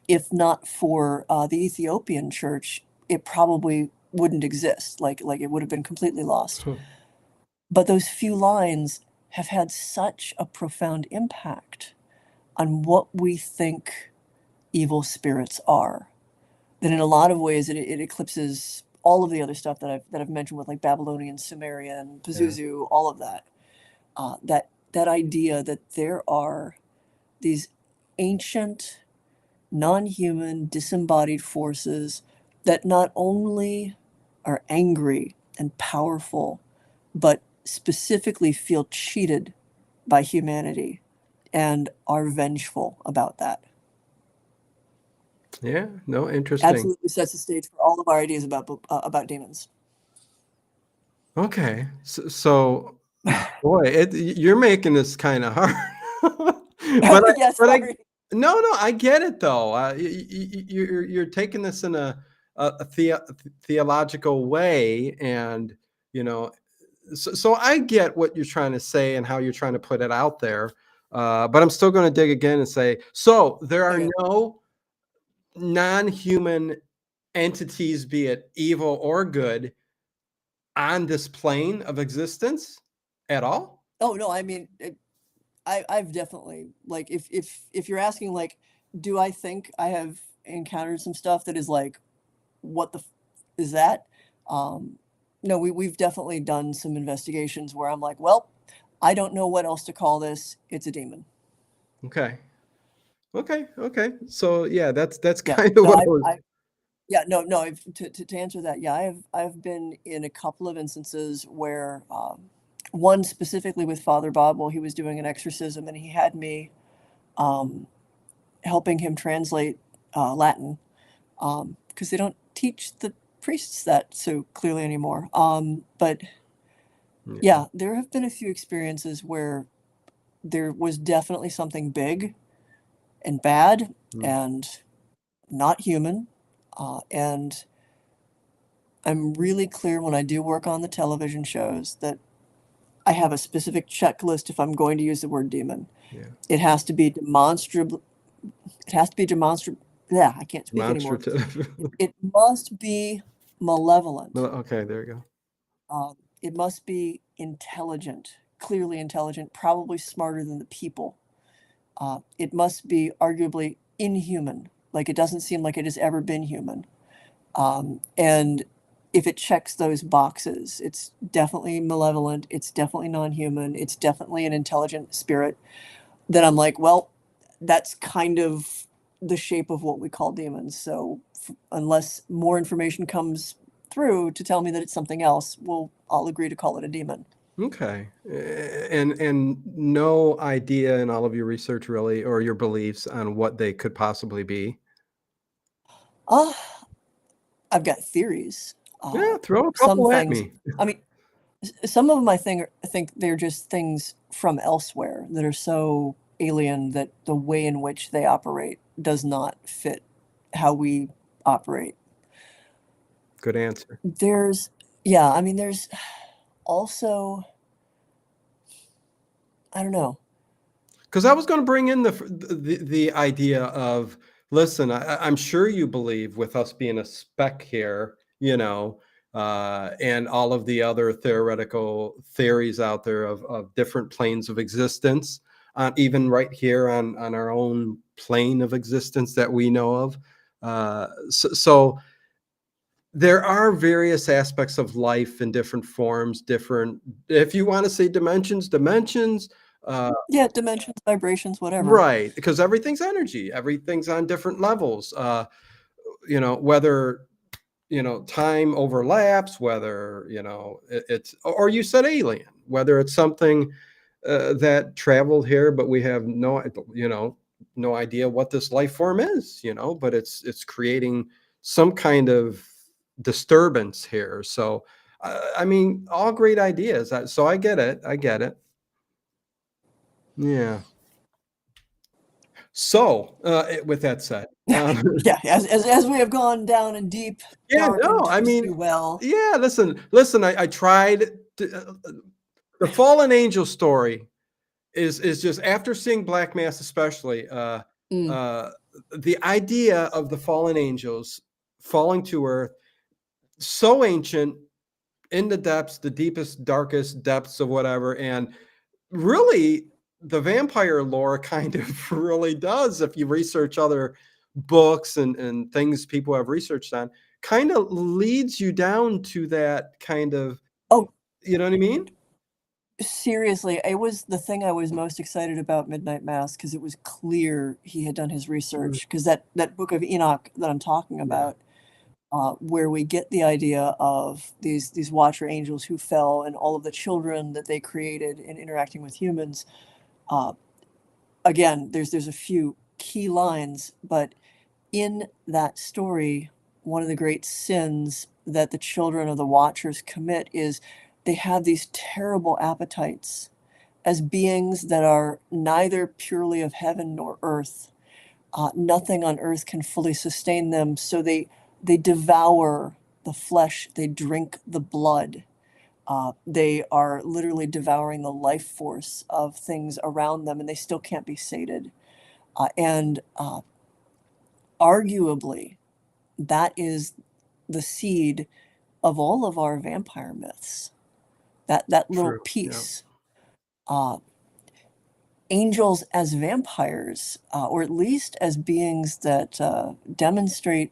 If not for the Ethiopian church, it probably wouldn't exist. Like it would have been completely lost. Huh. But those few lines have had such a profound impact on what we think evil spirits are, that in a lot of ways it eclipses all of the other stuff that I've mentioned with like Babylonian, Sumerian, Yeah. Pazuzu, all of that. That idea that there are these ancient, non-human, disembodied forces that not only are angry and powerful, but specifically feel cheated by humanity and are vengeful about that. Yeah, no, interesting. Absolutely sets the stage for all of our ideas about demons. Okay, so boy, you're making this kind of hard. But Yes, but I sorry. no, I get it though. You're taking this in a theological way, and you know, so I get what you're trying to say and how you're trying to put it out there. But I'm still going to dig again and say, so there are Okay. no non-human entities, be it evil or good, on this plane of existence at all? Oh no, I mean, I've definitely like if you're asking like, do I think I have encountered some stuff that is like, what the is that? Um, no, we've definitely done some investigations where I'm like, well, I don't know what else to call this. It's a demon. Okay. Okay. So yeah, that's Yeah. kind of No, what I was. yeah, no. To answer that, yeah, I've been in a couple of instances where, one specifically with Father Bob while he was doing an exorcism, and he had me um, helping him translate Latin, because they don't teach the priests that so clearly anymore. But Yeah. yeah, there have been a few experiences where there was definitely something big and bad Mm. and not human, and I'm really clear when I do work on the television shows that I have a specific checklist if I'm going to use the word demon. Yeah. It has to be demonstrably, it has to be demonstrable. Yeah, I can't speak anymore. Demonstrative. It must be malevolent. Okay, there you It must be intelligent, clearly intelligent, probably smarter than the people. It must be arguably inhuman, like it doesn't seem like it has ever been human. And if it checks those boxes, it's definitely malevolent, it's definitely non-human, it's definitely an intelligent spirit. Then I'm like, well, that's kind of the shape of what we call demons. So unless more information comes through to tell me that it's something else, I'll agree to call it a demon. go. Okay. And no idea in all of your research really, or your beliefs on what they could possibly be. Uh, I've got theories. Yeah, throw a Some couple at things, me. I mean, some of them I think they're just things from elsewhere that are so alien that the way in which they operate does not fit how we operate. Good answer. There's, yeah, I mean, there's also, I don't know. Because I was going to bring in the idea of, listen, I'm sure you believe with us being a speck here, and all of the other theoretical theories out there of different planes of existence, even right here on our own plane of existence that we know of. So there are various aspects of life in different forms, different, if you want to say dimensions. Yeah, dimensions, vibrations, whatever. Right, because everything's energy, everything's on different levels. Whether time overlaps, whether it's, or you said alien, whether it's something that traveled here, but we have no idea what this life form is, but it's creating some kind of disturbance here. So, I mean, all great ideas. So I get it. Yeah. So, with that said, Yeah, as we have gone down in deep, yeah, dark, no, and I mean, twisty well. yeah, listen, I tried to, the fallen angel story is just after seeing Black Mass, especially, Mm, uh, the idea of the fallen angels falling to earth, so ancient, in the depths, the deepest, darkest depths of whatever, and really the vampire lore kind of really does, if you research other books and things people have researched on, kind of leads you down to that kind of, oh, you know what I mean? seriously, it was the thing I was most excited about Midnight Mass because it was clear he had done his Mm, research. Because that Book of Enoch that I'm talking yeah, about, where we get the idea of these watcher angels who fell and all of the children that they created in interacting with humans. Uh, Again, there's a few key lines, but in that story, one of the great sins that the children of the watchers commit is they have these terrible appetites as beings that are neither purely of heaven nor earth. Nothing on earth can fully sustain them, so they devour the flesh, they drink the blood. They are literally devouring the life force of things around them, and they still can't be sated. And Arguably, that is the seed of all of our vampire myths. That little true. Yeah, piece. Uh, Angels as vampires, or at least as beings that demonstrate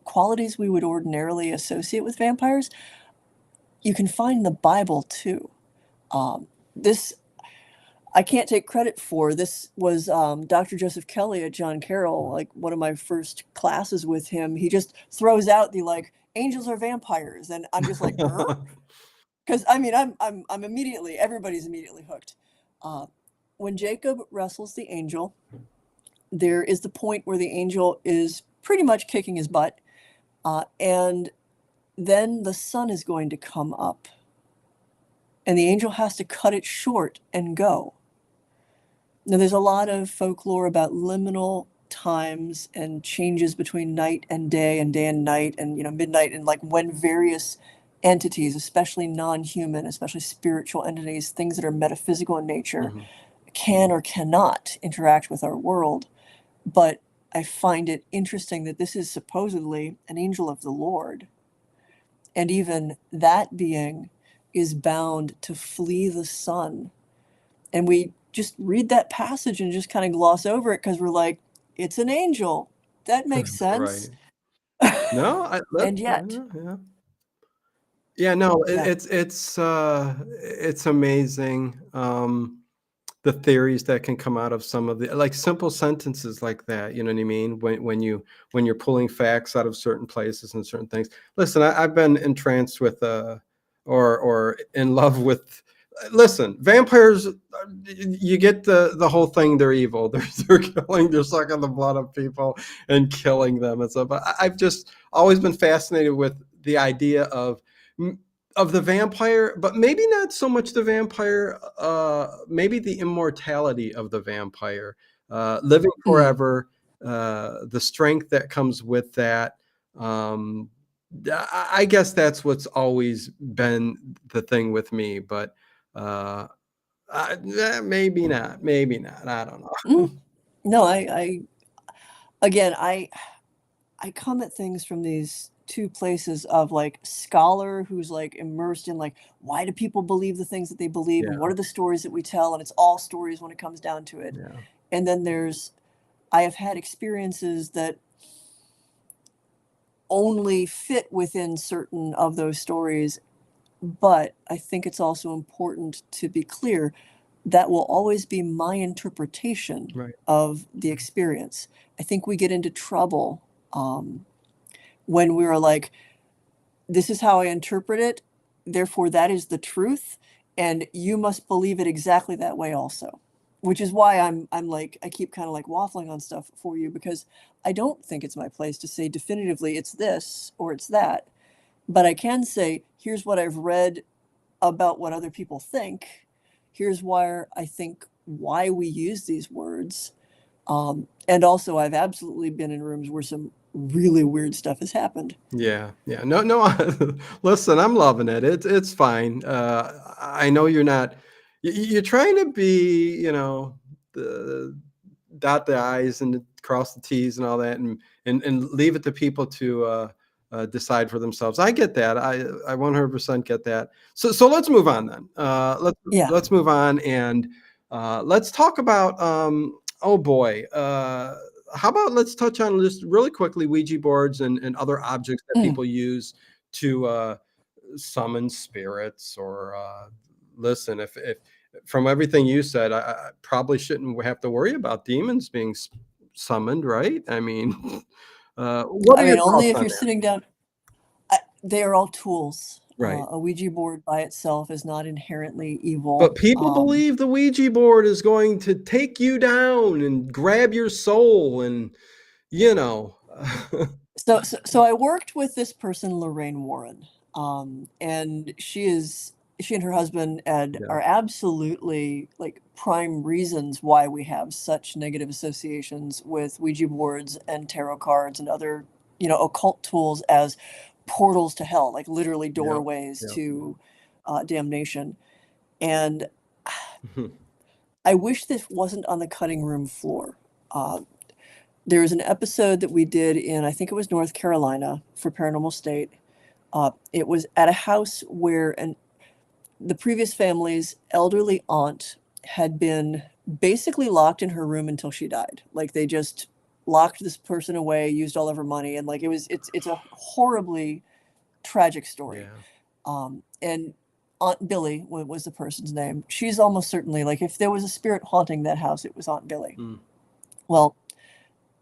qualities we would ordinarily associate with vampires, you can find in the Bible too. This I can't take credit for. This was Dr. Joseph Kelly at John Carroll, like one of my first classes with him. He just throws out the like angels are vampires, and I'm just like, because I mean, I'm immediately everybody's immediately hooked. Uh, when Jacob wrestles the angel, there is the point where the angel is pretty much kicking his butt, and then the sun is going to come up, and the angel has to cut it short and go. Now, there's a lot of folklore about liminal times and changes between night and day and night and midnight and like when various entities, especially non-human, especially spiritual entities, things that are metaphysical in nature, mhm, can or cannot interact with our world. But I find it interesting that this is supposedly an angel of the Lord, and even that being is bound to flee the sun, and we just read that passage and just kind of gloss over it because we're like, it's an angel. That makes sense. right. No, And yet, yeah. Yeah, no, yeah. it's amazing, the theories that can come out of some of the like simple sentences like that, you know what I mean? When you're pulling facts out of certain places and certain things. Listen, I've been entranced with or in love with listen, vampires, you get the whole thing, they're evil. They're killing, they're sucking the blood of people and killing them and stuff. But I've just always been fascinated with the idea of the vampire, but maybe not so much the vampire, maybe the immortality of the vampire, living Mm, forever, the strength that comes with that. Um, I guess that's what's always been the thing with me, but uh, maybe not, maybe not. I don't know. mm. No, again, I come at things from these two places of like scholar who's like immersed in like why do people believe the things that they believe and what Yeah, are the stories that we tell, and it's all stories when it comes down to it. yeah, And then there's I have had experiences that only fit within certain of those stories. But I think it's also important to be clear that will always be my interpretation right. of the experience. I think we get into trouble um, when we're like, this is how I interpret it, therefore that is the truth, and you must believe it exactly that way also. Which is why I'm like I keep kind of like waffling on stuff for you because I don't think it's my place to say definitively it's this or it's that, but I can say here's what I've read about what other people think. Here's where I think why we use these words. And also, I've absolutely been in rooms where some really weird stuff has happened. Yeah, yeah. No, no. Listen, I'm loving it. It's fine. I know you're not. You're trying to be, the dot the i's and cross the t's and all that, and leave it to people to decide for themselves. I get that. I 100% get that. So let's move on then. Yeah. Let's move on, and let's talk about. Oh boy. How about let's touch on just really quickly Ouija boards and other objects that Mm. people use to summon spirits or listen. If from everything you said, I probably shouldn't have to worry about demons being summoned, right? I mean, what I are your mean, only thoughts if on you're that? sitting down. They are all tools. Right. A Ouija board by itself is not inherently evil. But people believe the Ouija board is going to take you down and grab your soul, and you know. So I worked with this person, Lorraine Warren, and she and her husband Ed Yeah. are absolutely like prime reasons why we have such negative associations with Ouija boards and tarot cards and other, occult tools as portals to hell, like literally Yep. doorways Yep. to damnation. And Mhm. I wish this wasn't on the cutting room floor. Uh, there was an episode that we did in, I think it was North Carolina for Paranormal State. It was at a house where the previous family's elderly aunt had been basically locked in her room until she died. Like they just locked this person away, used all of her money, and like it's a horribly tragic story. Yeah. And Aunt Billy was the person's name. She's almost certainly, like, if there was a spirit haunting that house, it was Aunt Billy. Mm. Well,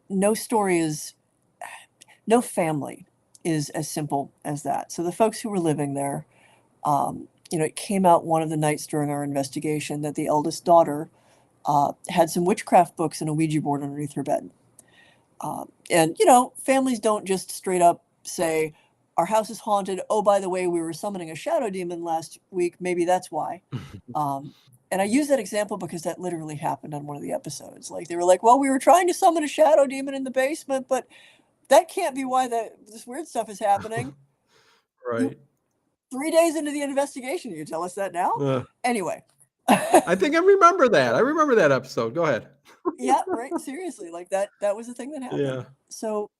no story is, no family is as simple as that. So the folks who were living there, it came out one of the nights during our investigation that the eldest daughter had some witchcraft books and a Ouija board underneath her bed. And, families don't just straight up say, our house is haunted. Oh, by the way, we were summoning a shadow demon last week. Maybe that's why. And I use that example because that literally happened on one of the episodes. Like they were like, well, we were trying to summon a shadow demon in the basement, but that can't be why this weird stuff is happening. Right. 3 days into the investigation, you tell us that now? Anyway. I think I remember that. I remember that episode. Go ahead. Yeah, right. Seriously, like that was the thing that happened. Yeah. So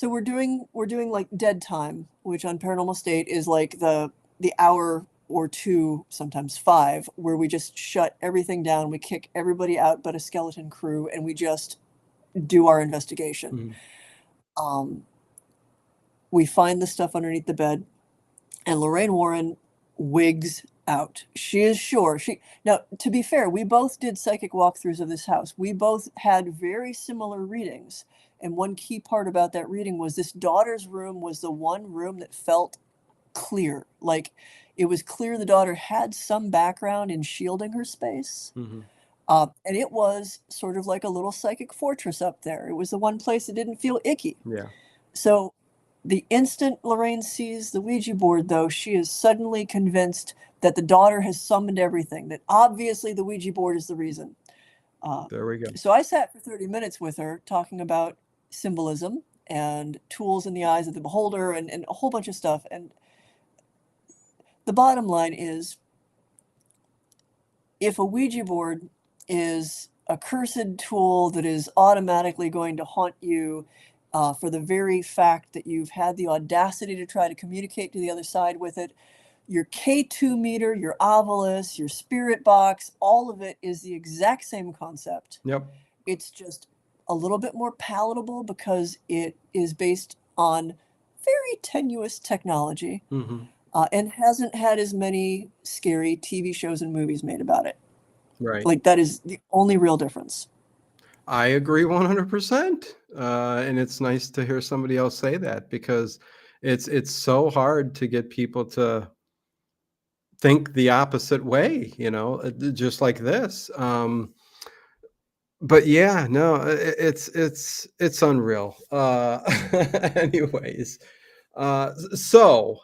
we're doing like dead time, which on Paranormal State is like the hour or two, sometimes 5, where we just shut everything down. We kick everybody out but a skeleton crew, and we just do our investigation. Mhm. We find the stuff underneath the bed, and Lorraine Warren wigs out. She is sure. Now, to be fair, we both did psychic walkthroughs of this house. We both had very similar readings. And one key part about that reading was this daughter's room was the one room that felt clear. Like it was clear the daughter had some background in shielding her space. Mhm. And it was sort of like a little psychic fortress up there. It was the one place that didn't feel icky. Yeah. So the instant Lorraine sees the Ouija board, though, she is suddenly convinced that the daughter has summoned everything, that obviously the Ouija board is the reason. There we go. So I sat for 30 minutes with her talking about symbolism and tools in the eyes of the beholder and a whole bunch of stuff. And the bottom line is, if a Ouija board is a cursed tool that is automatically going to haunt you for the very fact that you've had the audacity to try to communicate to the other side with it, your K2 meter, your ovilus, your spirit box, all of it is the exact same concept. Yep. It's just a little bit more palatable because it is based on very tenuous technology. Mm-hmm. And hasn't had as many scary TV shows and movies made about it. Right. Like that is the only real difference. I agree 100%. And it's nice to hear somebody else say that, because it's so hard to get people to think the opposite way, just like this. But yeah, no, it's unreal. Anyways, so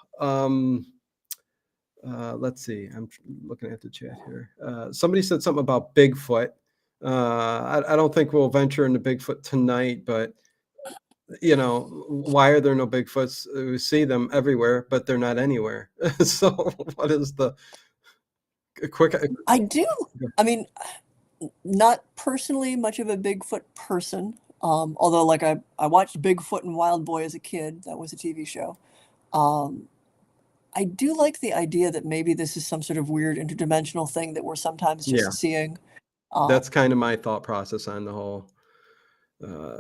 Let's see. I'm looking at the chat here. Somebody said something about Bigfoot. I don't think we'll venture into Bigfoot tonight, but why are there no Bigfoots? We see them everywhere, but they're not anywhere. So what is the quick? I do. I mean, not personally much of a Bigfoot person. Although like I watched Bigfoot and Wild Boy as a kid. That was a TV show. Um, I do like the idea that maybe this is some sort of weird interdimensional thing that we're sometimes Yeah, just seeing. Um, that's kind of my thought process on the whole uh,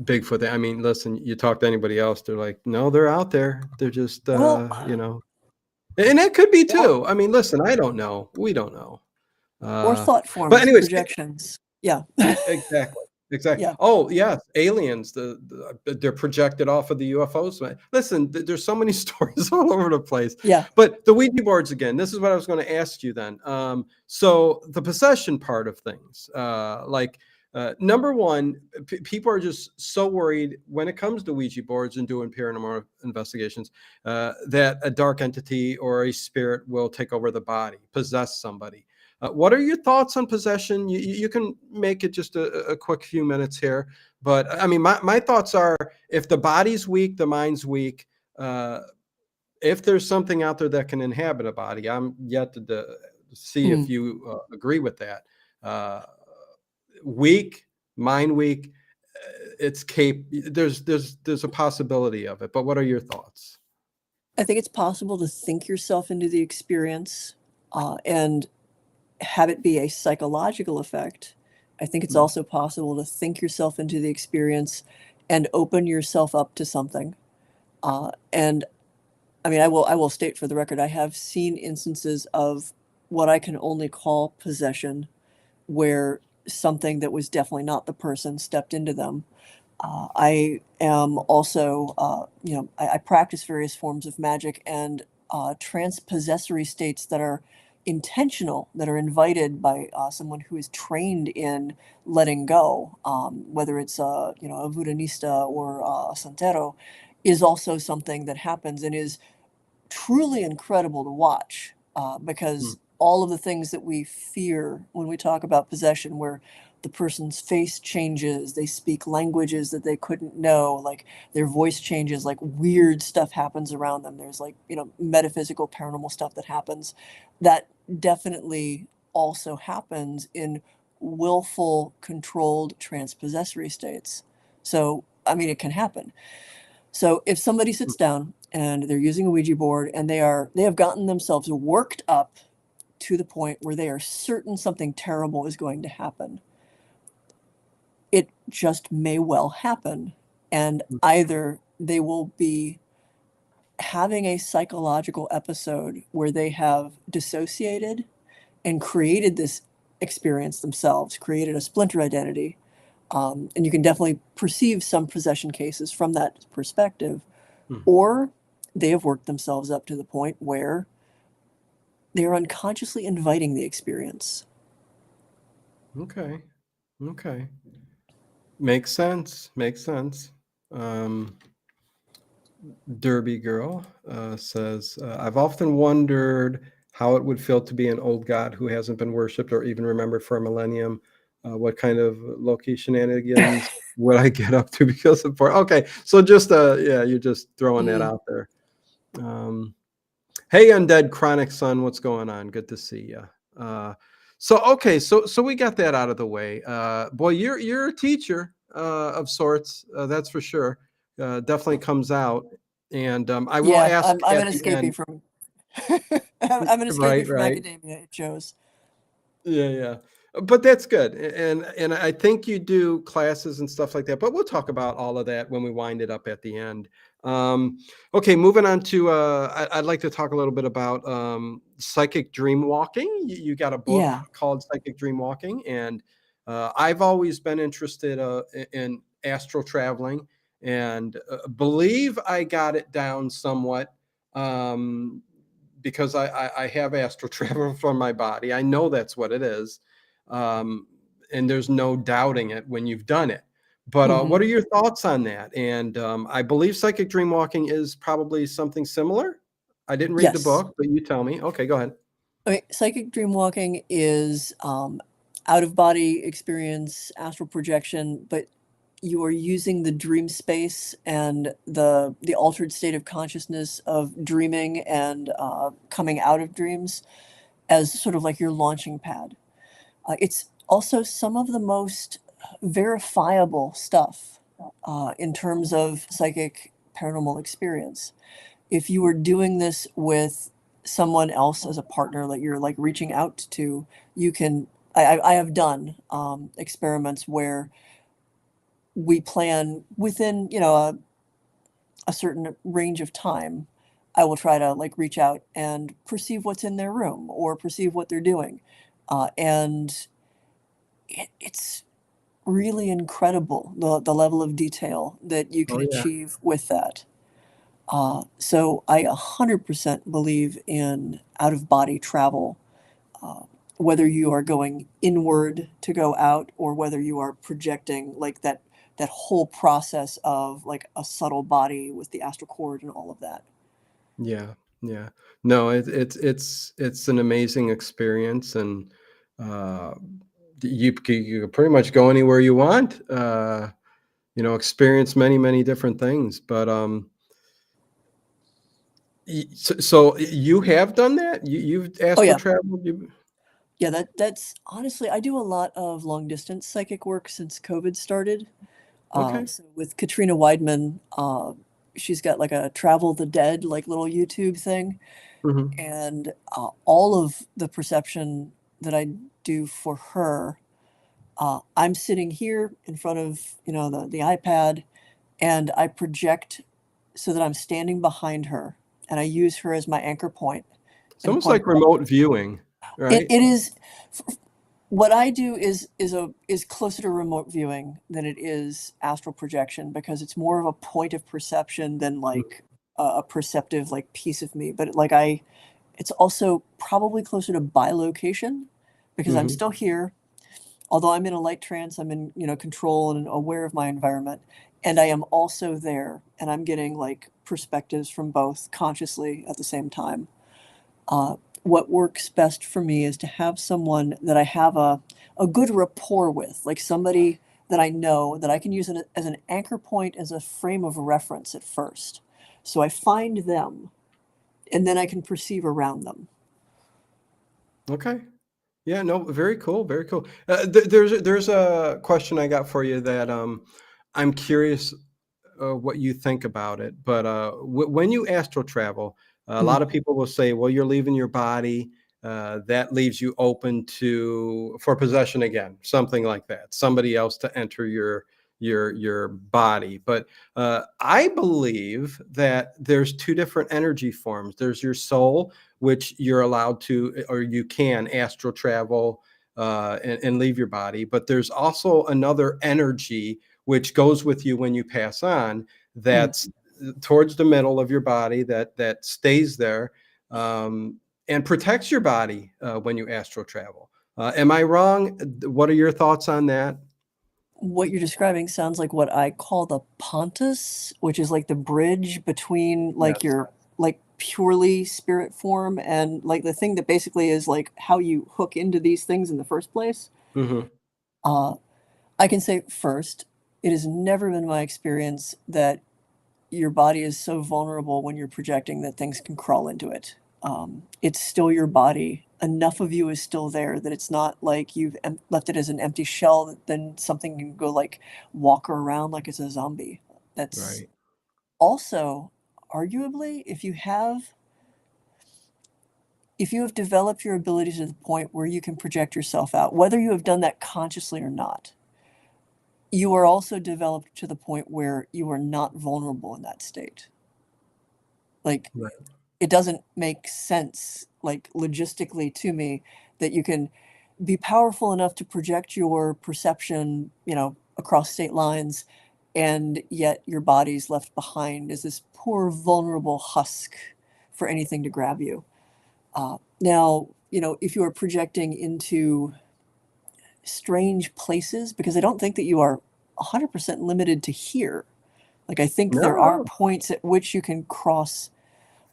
Bigfoot thing. I mean, listen, you talk to anybody else, they're like, no, they're out there. They're just, well, and that could be or too. I mean, listen, I don't know. We don't know. or Uh, thought but forms, anyways, projections. Yeah. exactly. Exactly. Yeah. Oh, yes, aliens. They're projected off of the UFOs. Listen, there's so many stories all over the place. Yeah. But the Ouija boards again. This is what I was going to ask you then. So the possession part of things, number one, people are just so worried when it comes to Ouija boards and doing paranormal investigations that a dark entity or a spirit will take over the body, possess somebody. What are your thoughts on possession? You can make it just a quick few minutes here. But I mean, my thoughts are if the body's weak, the mind's weak. If there's something out there that can inhabit a body, I'm yet to see if Mm. you agree with that. Weak, mind weak, there's a possibility of it. But what are your thoughts? I think it's possible to think yourself into the experience and have it be a psychological effect. I think it's Mm, also possible to think yourself into the experience and open yourself up to something. And I mean, I will state for the record, I have seen instances of what I can only call possession, where something that was definitely not the person stepped into them. I am also, I practice various forms of magic and transpossessory states that are intentional, that are invited by someone who is trained in letting go, whether it's a voodooista or a santero, is also something that happens and is truly incredible to watch mm, because all of the things that we fear when we talk about possession, where the person's face changes, they speak languages that they couldn't know, like their voice changes, like weird stuff happens around them. There's like, metaphysical, paranormal stuff that happens that definitely also happens in willful, controlled transpossessory states. So, I mean, it can happen. So if somebody mm. sits down and they're using a Ouija board and they have gotten themselves worked up to the point where they are certain something terrible is going to happen, it just may well happen. And either they will be having a psychological episode where they have dissociated and created this experience themselves, created a splinter identity. And you can definitely perceive some possession cases from that perspective. Mm. Or they have worked themselves up to the point where they are unconsciously inviting the experience. Okay. Okay. Makes sense. Makes sense. Um, Derby Girl says, I've often wondered how it would feel to be an old god who hasn't been worshipped or even remembered for a millennium. What kind of low-key shenanigans would I get up to because of porn? Okay, so just yeah, you're just throwing that Mm, out there. Hey, Undead Chronic Son, what's going on? Good to see you. So okay, so we got that out of the way. Boy, you're a teacher of sorts, that's for sure. Definitely comes out, and I will yeah, ask I'm at an the escapee end. from I'm an escapee Right, from right. academia. It shows. Yeah, yeah. But that's good. And I think you do classes and stuff like that. But we'll talk about all of that when we wind it up at the end. Okay, moving on to I'd like to talk a little bit about psychic dream walking. You got a book Yeah. called Psychic Dream Walking, and I've always been interested in astral traveling, and believe I got it down somewhat. Um, because I have astral travel from my body. I know that's what it is. And there's no doubting it when you've done it. But Hmm. what are your thoughts on that? And I believe psychic dream walking is probably something similar. I didn't read the Yes. book, but you tell me. Okay, go ahead. Okay, psychic dreamwalking is out of body experience, astral projection, but you are using the dream space and the altered state of consciousness of dreaming and coming out of dreams as sort of like your launching pad. It's also some of the most verifiable stuff in terms of psychic paranormal experience. If you were doing this with someone else as a partner that you're like reaching out to, you can. I have done experiments where we plan within a certain range of time. I will try to like reach out and perceive what's in their room or perceive what they're doing, and it's really incredible the level of detail that you can Oh yeah. achieve with that. So I 100% believe in out of body travel, uh, whether you are going inward to go out or whether you are projecting like that whole process of like a subtle body with the astral cord and all of that. Yeah, yeah. No, it's an amazing experience, and uh, you can pretty much go anywhere you want. Experience many different things. But so you have done that? You've Oh astral yeah. traveled? Yeah, that's honestly, I do a lot of long distance psychic work since COVID started. Okay. So with Katrina Weidman, she's got like a Travel the Dead, like little YouTube thing. Hmm. And all of the perception that I do for her, I'm sitting here in front of, the iPad and I project so that I'm standing behind her and I use her as my anchor point It's and almost point. like remote viewing, right? It is. What I do is closer to remote viewing than it is astral projection because it's more of a point of perception than like a perceptive like piece of me. But like it's also probably closer to bilocation because I'm Hmm. still here. Although I'm in a light trance, I'm in control and aware of my environment, and I am also there, and I'm getting like perspectives from both consciously at the same time. What works best for me is to have someone that I have a good rapport with, like somebody that I know that I can use it as an anchor point, as a frame of reference at first. So I find them, and then I can perceive around them. Okay. Yeah, no, very cool, very cool. There's a question I got for you that I'm curious what you think about it. But when you astral travel, a Mhm. lot of people will say, "Well, you're leaving your body. That leaves you open for possession again, something like that. Somebody else to enter your body." But I believe that there's two different energy forms. There's your soul, which you're allowed to, or you can astral travel and leave your body. But there's also another energy which goes with you when you pass on, Mhm. that's towards the middle of your body, that stays there, and protects your body when you astral travel. Am I wrong? What are your thoughts on that? What you're describing sounds like what I call the pontus, which is like the bridge between like Yes. your like purely spirit form and like the thing that basically is like how you hook into these things in the first place. Hmm. Uh, I can say first, it has never been my experience that your body is so vulnerable when you're projecting that things can crawl into it. It's still your body. Enough of you is still there that it's not like you've left it as an empty shell that then something can go like walk around like it's a zombie. That's Right. also arguably if you have developed your ability to the point where you can project yourself out, whether you have done that consciously or not, you are also developed to the point where you are not vulnerable in that state. Like Right. it doesn't make sense, like logistically to me, that you can be powerful enough to project your perception, across state lines, and yet your body's left behind as this poor, vulnerable husk for anything to grab you. Now, if you are projecting into strange places, because I don't think that you are 100% limited to here. Like, I think No, there are no. points at which you can cross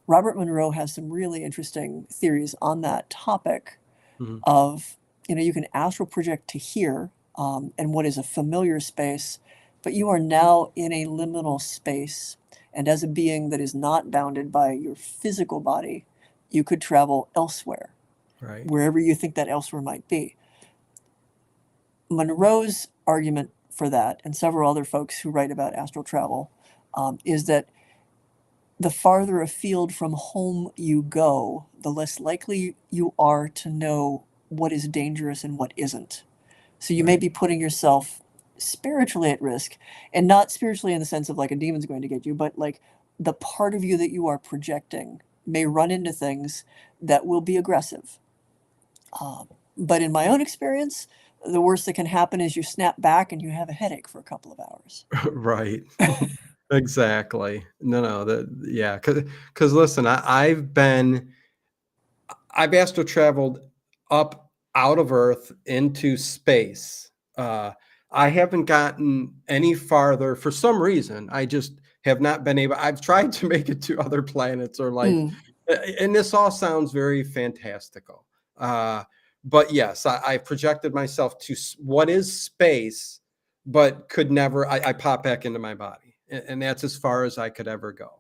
Robert Monroe has some really interesting theories on that topic Mhm. of, you can astral project to here, and what is a familiar space, but you are now in a liminal space. And as a being that is not bounded by your physical body, you could travel elsewhere, Right. wherever you think that elsewhere might be. Monroe's argument for that, and several other folks who write about astral travel, is that the farther afield from home you go, the less likely you are to know what is dangerous and what isn't. So you may Right. be putting yourself spiritually at risk, and not spiritually in the sense of like a demon's going to get you, but like the part of you that you are projecting may run into things that will be aggressive. But in my own experience, the worst that can happen is you snap back and you have a headache for a couple of hours. Right. Exactly. No, yeah, because listen, I've astral traveled up out of Earth into space. I haven't gotten any farther for some reason. I just have not been able. I've tried to make it to other planets or life, Mm. and this all sounds very fantastical. But yes, I projected myself to what is space, but could never. I pop back into my body, and that's as far as I could ever go.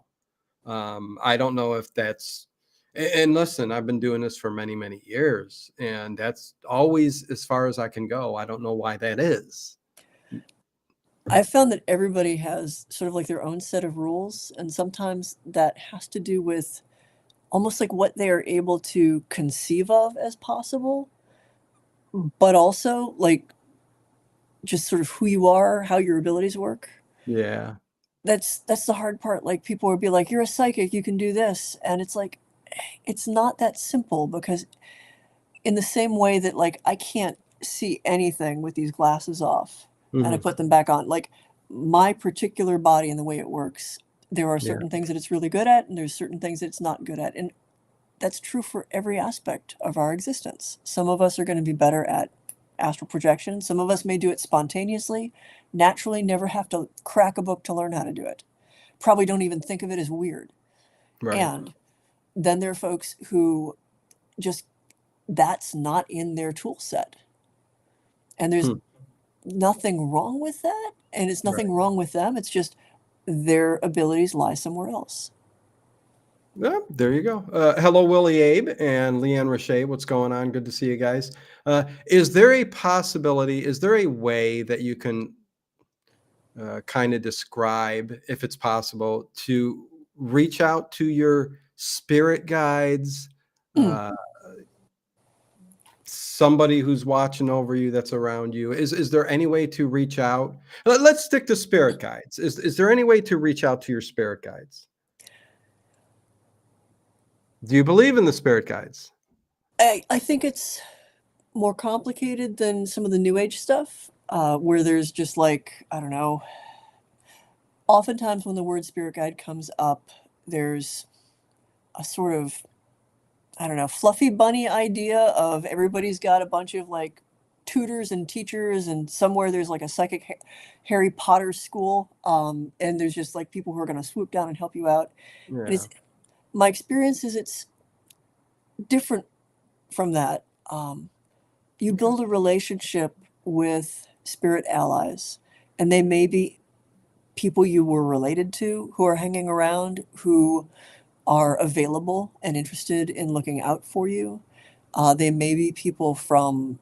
I don't know if that's, and listen, I've been doing this for many, many years, and that's always as far as I can go. I don't know why that is. I've found that everybody has sort of like their own set of rules, and sometimes that has to do with almost like what they are able to conceive of as possible, but also like just sort of who you are, how your abilities work. Yeah. That's the hard part. Like people would be like, "You're a psychic, you can do this," and it's like it's not that simple, because in the same way that like I can't see anything with these glasses off and I Hmm. put them back on, like my particular body and the way it works, there are Yeah. certain things that it's really good at and there's certain things that it's not good at. And that's true for every aspect of our existence. Some of us are going to be better at astral projection. Some of us may do it spontaneously, naturally, never have to crack a book to learn how to do it. Probably don't even think of it as weird. Right. And then there are folks who just, that's not in their tool set. And there's Hmm. nothing wrong with that. And it's Right. nothing wrong with them. It's just their abilities lie somewhere else. Yeah, there you go. Hello, Willie Abe and Leanne Roche. What's going on? Good to see you guys. Is there a possibility? Is there a way that you can kind of describe, if it's possible, to reach out to your spirit guides, Mm. uh, somebody who's watching over you that's around you? Is there any way to reach out? Let's stick to spirit guides. Is there any way to reach out to your spirit guides? Do you believe in the spirit guides? I think it's more complicated than some of the new age stuff, where there's just like, I don't know, oftentimes when the word spirit guide comes up, there's a sort of, I don't know, fluffy bunny idea of everybody's got a bunch of like tutors and teachers, and somewhere there's like a psychic Harry Potter school, and there's just like people who are going to swoop down and help you out. And Yeah. it's, my experience is it's different from that. You Okay. build a relationship with spirit allies, and they may be people you were related to who are hanging around, who are available and interested in looking out for you. They may be people from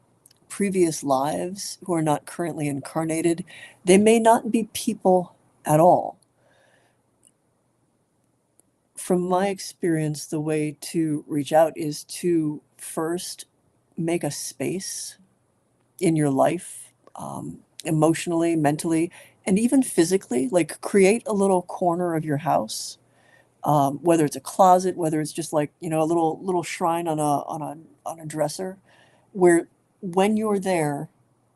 previous lives who are not currently incarnated. They may not be people at all. From my experience, the way to reach out is to first make a space in your life, emotionally, mentally, and even physically. Like create a little corner of your house, whether it's a closet, whether it's just like, a little shrine on a dresser, where when you're there,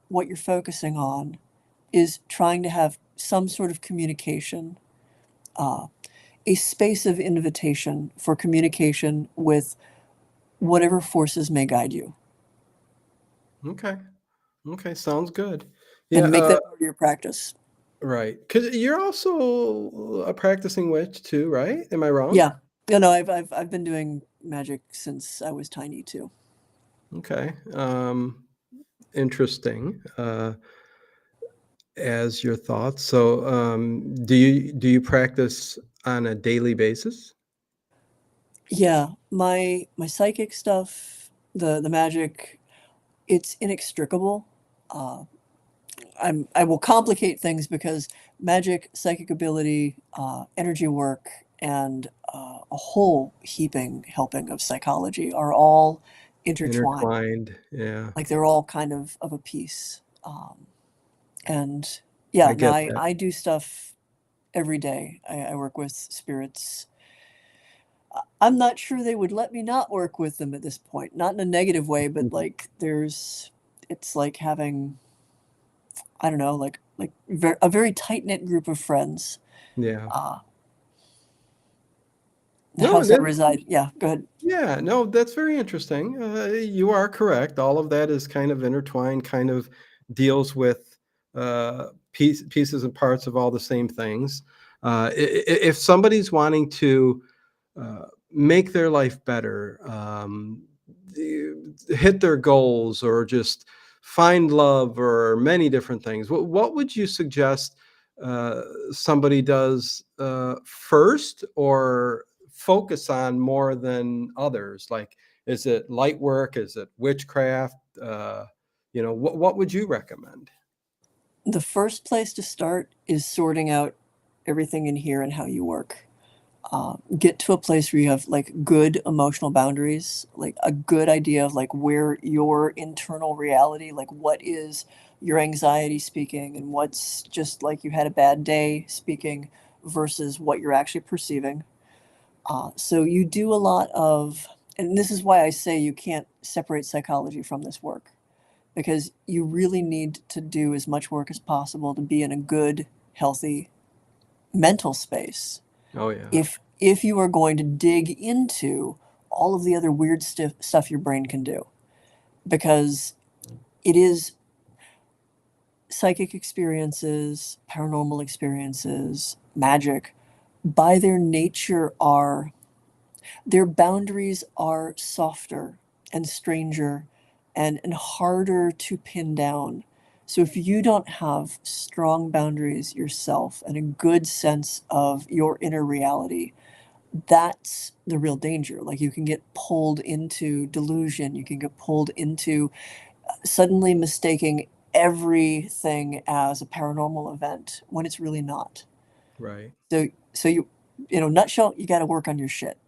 what you're focusing on is trying to have some sort of communication, uh, a space of invitation for communication with whatever forces may guide you, Okay. Okay. Sounds good. Yeah. and make that part of your practice. Right. Because you're also a practicing witch too, right? Am I wrong? Yeah. No, I've been doing magic since I was tiny too. Okay. Interesting. As your thoughts. So, do you practice on a daily basis? Yeah, my psychic stuff, the magic, it's inextricable. Uh, I will complicate things because magic, psychic ability, energy work, and a whole heaping helping of psychology are all intertwined. Intertwined. Yeah, Like they're all kind of a piece. And I yeah, no, get I, that. I do stuff every day. I work with spirits. I'm not sure they would let me not work with them at this point. Not in a negative way, but like it's like having, I don't know, a very tight knit group of friends. Yeah. Uh, the No, house I reside. Yeah, go ahead. yeah, no, that's very interesting. You are correct. All of that is kind of intertwined, kind of deals with pieces and parts of all the same things. If somebody's wanting to make their life better, hit their goals, or just find love, or many different things, what would you suggest uh, somebody does first, or focus on more than others? Like, is it light work? Is it witchcraft? What would you recommend? The first place to start is sorting out everything in here and how you work. Get to a place where you have like good emotional boundaries, like a good idea of like where your internal reality, like what is your anxiety speaking and what's just like you had a bad day speaking versus what you're actually perceiving. So you do a lot of, and this is why I say you can't separate psychology from this work, because you really need to do as much work as possible to be in a good, healthy mental space Oh yeah. if you are going to dig into all of the other weird stuff your brain can do, because it is psychic experiences, paranormal experiences, magic, by their nature are their boundaries are softer and stranger and harder to pin down. So if you don't have strong boundaries yourself and a good sense of your inner reality, that's the real danger. Like you can get pulled into delusion, you can get pulled into suddenly mistaking everything as a paranormal event when it's really not. Right. So nutshell, you got to work on your shit.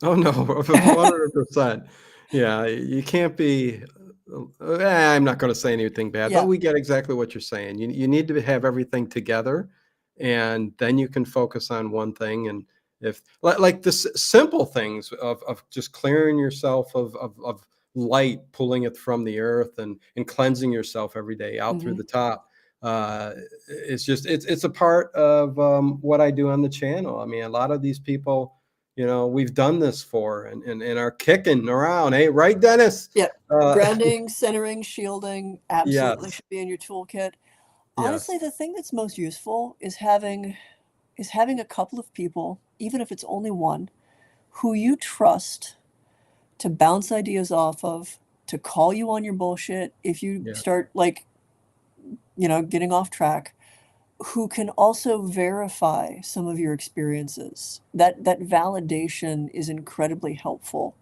Oh no, 100%. Yeah, you can't be. I'm not going to say anything bad, but Yeah. we get exactly what you're saying. You need to have everything together, and then you can focus on one thing. And if like the simple things of just clearing yourself of light, pulling it from the earth, and cleansing yourself every day out through Hmm. the top. It's a part of what I do on the channel. I mean, a lot of these people, we've done this for, and are kicking around. Hey, right, Dennis? Yeah. Uh, Grounding, centering, shielding absolutely yes, should be in your toolkit. yes, Honestly, the thing that's most useful is having a couple of people, even if it's only one, who you trust to bounce ideas off of, to call you on your bullshit if you yeah, start like, getting off track, who can also verify some of your experiences. That validation is incredibly helpful.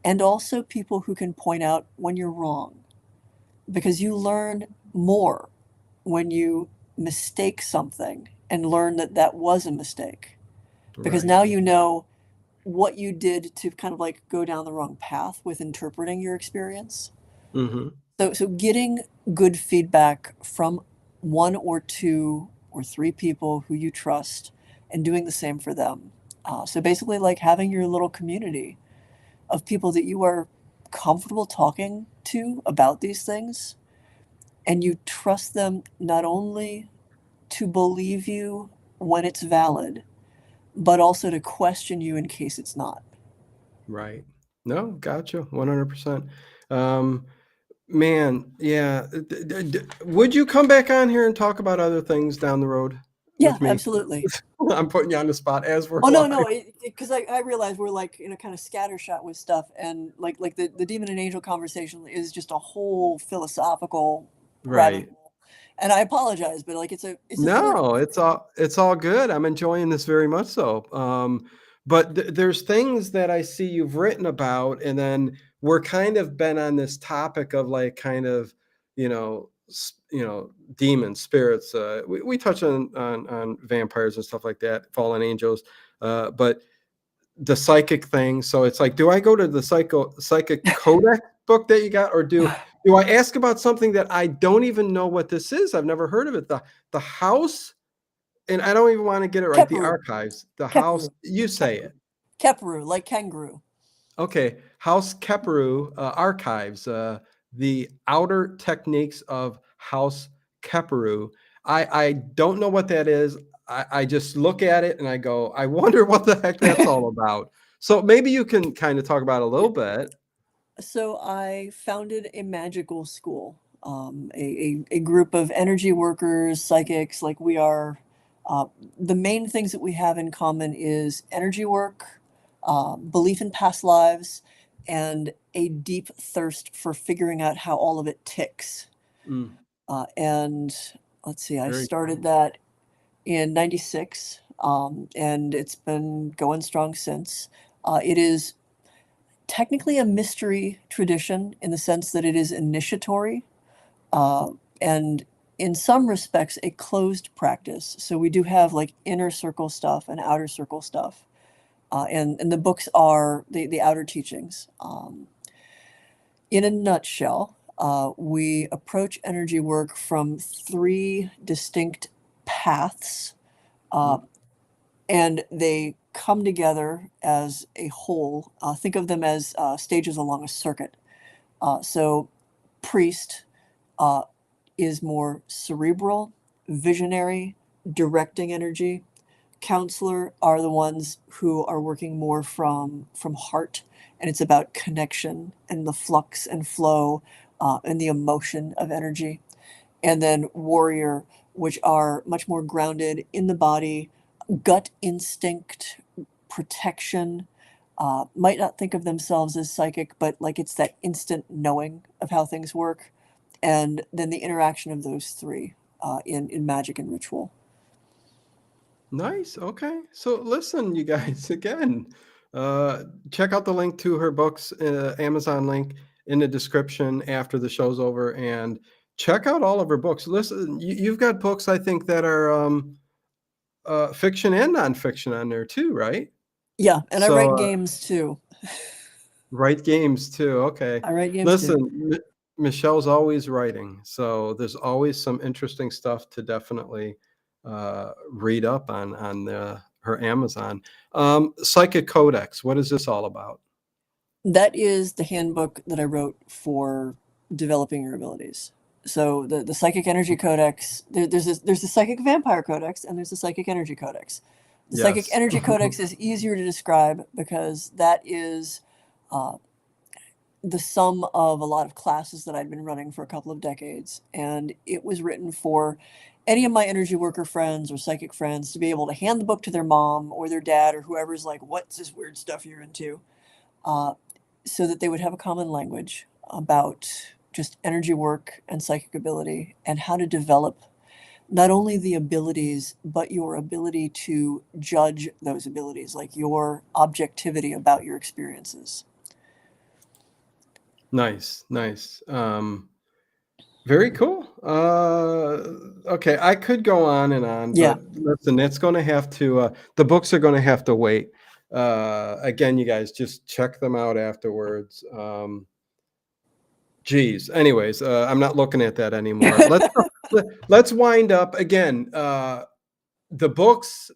And also people who can point out when you're wrong, because you learn more when you mistake something and learn that that was a mistake, because right. now you know what you did to kind of like go down the wrong path with interpreting your experience. Hmm. So getting good feedback from one or two or three people who you trust and doing the same for them. So basically, like having your little community of people that you are comfortable talking to about these things, and you trust them not only to believe you when it's valid, but also to question you in case it's not. Right. No, gotcha. 100%. Um, Man, yeah. Would you come back on here and talk about other things down the road? Yeah, with me? absolutely. I'm putting you on the spot as we're Oh no, live. no, because I realize we're like in a kind of scattershot with stuff, and like the demon and angel conversation is just a whole philosophical rabbit Right. hole. And I apologize, but like it's a thorny No, one for me. it's all good. I'm enjoying this very much so. But there's things that I see you've written about, and then we're kind of been on this topic of like kind of, demons, spirits. We touch on vampires and stuff like that, fallen angels. But the psychic thing. So it's like, do I go to the psychic codex book that you got, or do I ask about something that I don't even know what this is? I've never heard of it. The house, and I don't even want to get it right. The Keperu, archives, the house. Keperu, You say Keperu, it. Keperu, like kangaroo. Okay, House Keperu archives. The outer techniques of House Keperu. I don't know what that is. I just look at it and I go, I wonder what the heck that's all about. So maybe you can kind of talk about it a little bit. So I founded a magical school, a group of energy workers, psychics. Like we are, the main things that we have in common is energy work, belief in past lives, and a deep thirst for figuring out how all of it ticks. Mm, And let's see, I very started cool. that in '96, and it's been going strong since. It is technically a mystery tradition in the sense that it is initiatory, uh, and in some respects a closed practice. So we do have like inner circle stuff and outer circle stuff, and the books are the outer teachings. In a nutshell, we approach energy work from three distinct paths, uh, Mm, and they come together as a whole. Think of them as stages along a circuit. So, priest uh, is more cerebral, visionary, directing energy. Counselor are the ones who are working more from heart, and it's about connection and the flux and flow and the emotion of energy. And then warrior, which are much more grounded in the body, gut instinct, protection. Might not think of themselves as psychic, but like it's that instant knowing of how things work. And then the interaction of those three in magic and ritual. nice. Okay. So listen, you guys, again, uh, check out the link to her books, Amazon link in the description after the show's over, and check out all of her books. Listen, you've got books I think that are fiction and nonfiction on there too, right? Yeah, and I So write games too. write games too. Okay. I write games too. Listen, Michelle's always writing, so there's always some interesting stuff to definitely read up on her Amazon. Psychic Codex. What is this all about? That is the handbook that I wrote for developing your abilities. So the psychic energy codex, there's a psychic vampire codex and there's a psychic energy codex. The psychic Yes. energy codex is easier to describe because that is uh, the sum of a lot of classes that I'd been running for a couple of decades, and it was written for any of my energy worker friends or psychic friends to be able to hand the book to their mom or their dad or whoever's like, "What's this weird stuff you're into?" Uh, so that they would have a common language about just energy work and psychic ability and how to develop not only the abilities, but your ability to judge those abilities, like your objectivity about your experiences. Nice, nice. Very cool. Okay, I could go on and on, Yeah. but listen, it's going to have to. The books are going to have to wait. Again, you guys just check them out afterwards. Geez. Anyways, I'm not looking at that anymore. Let's wind up again. The books.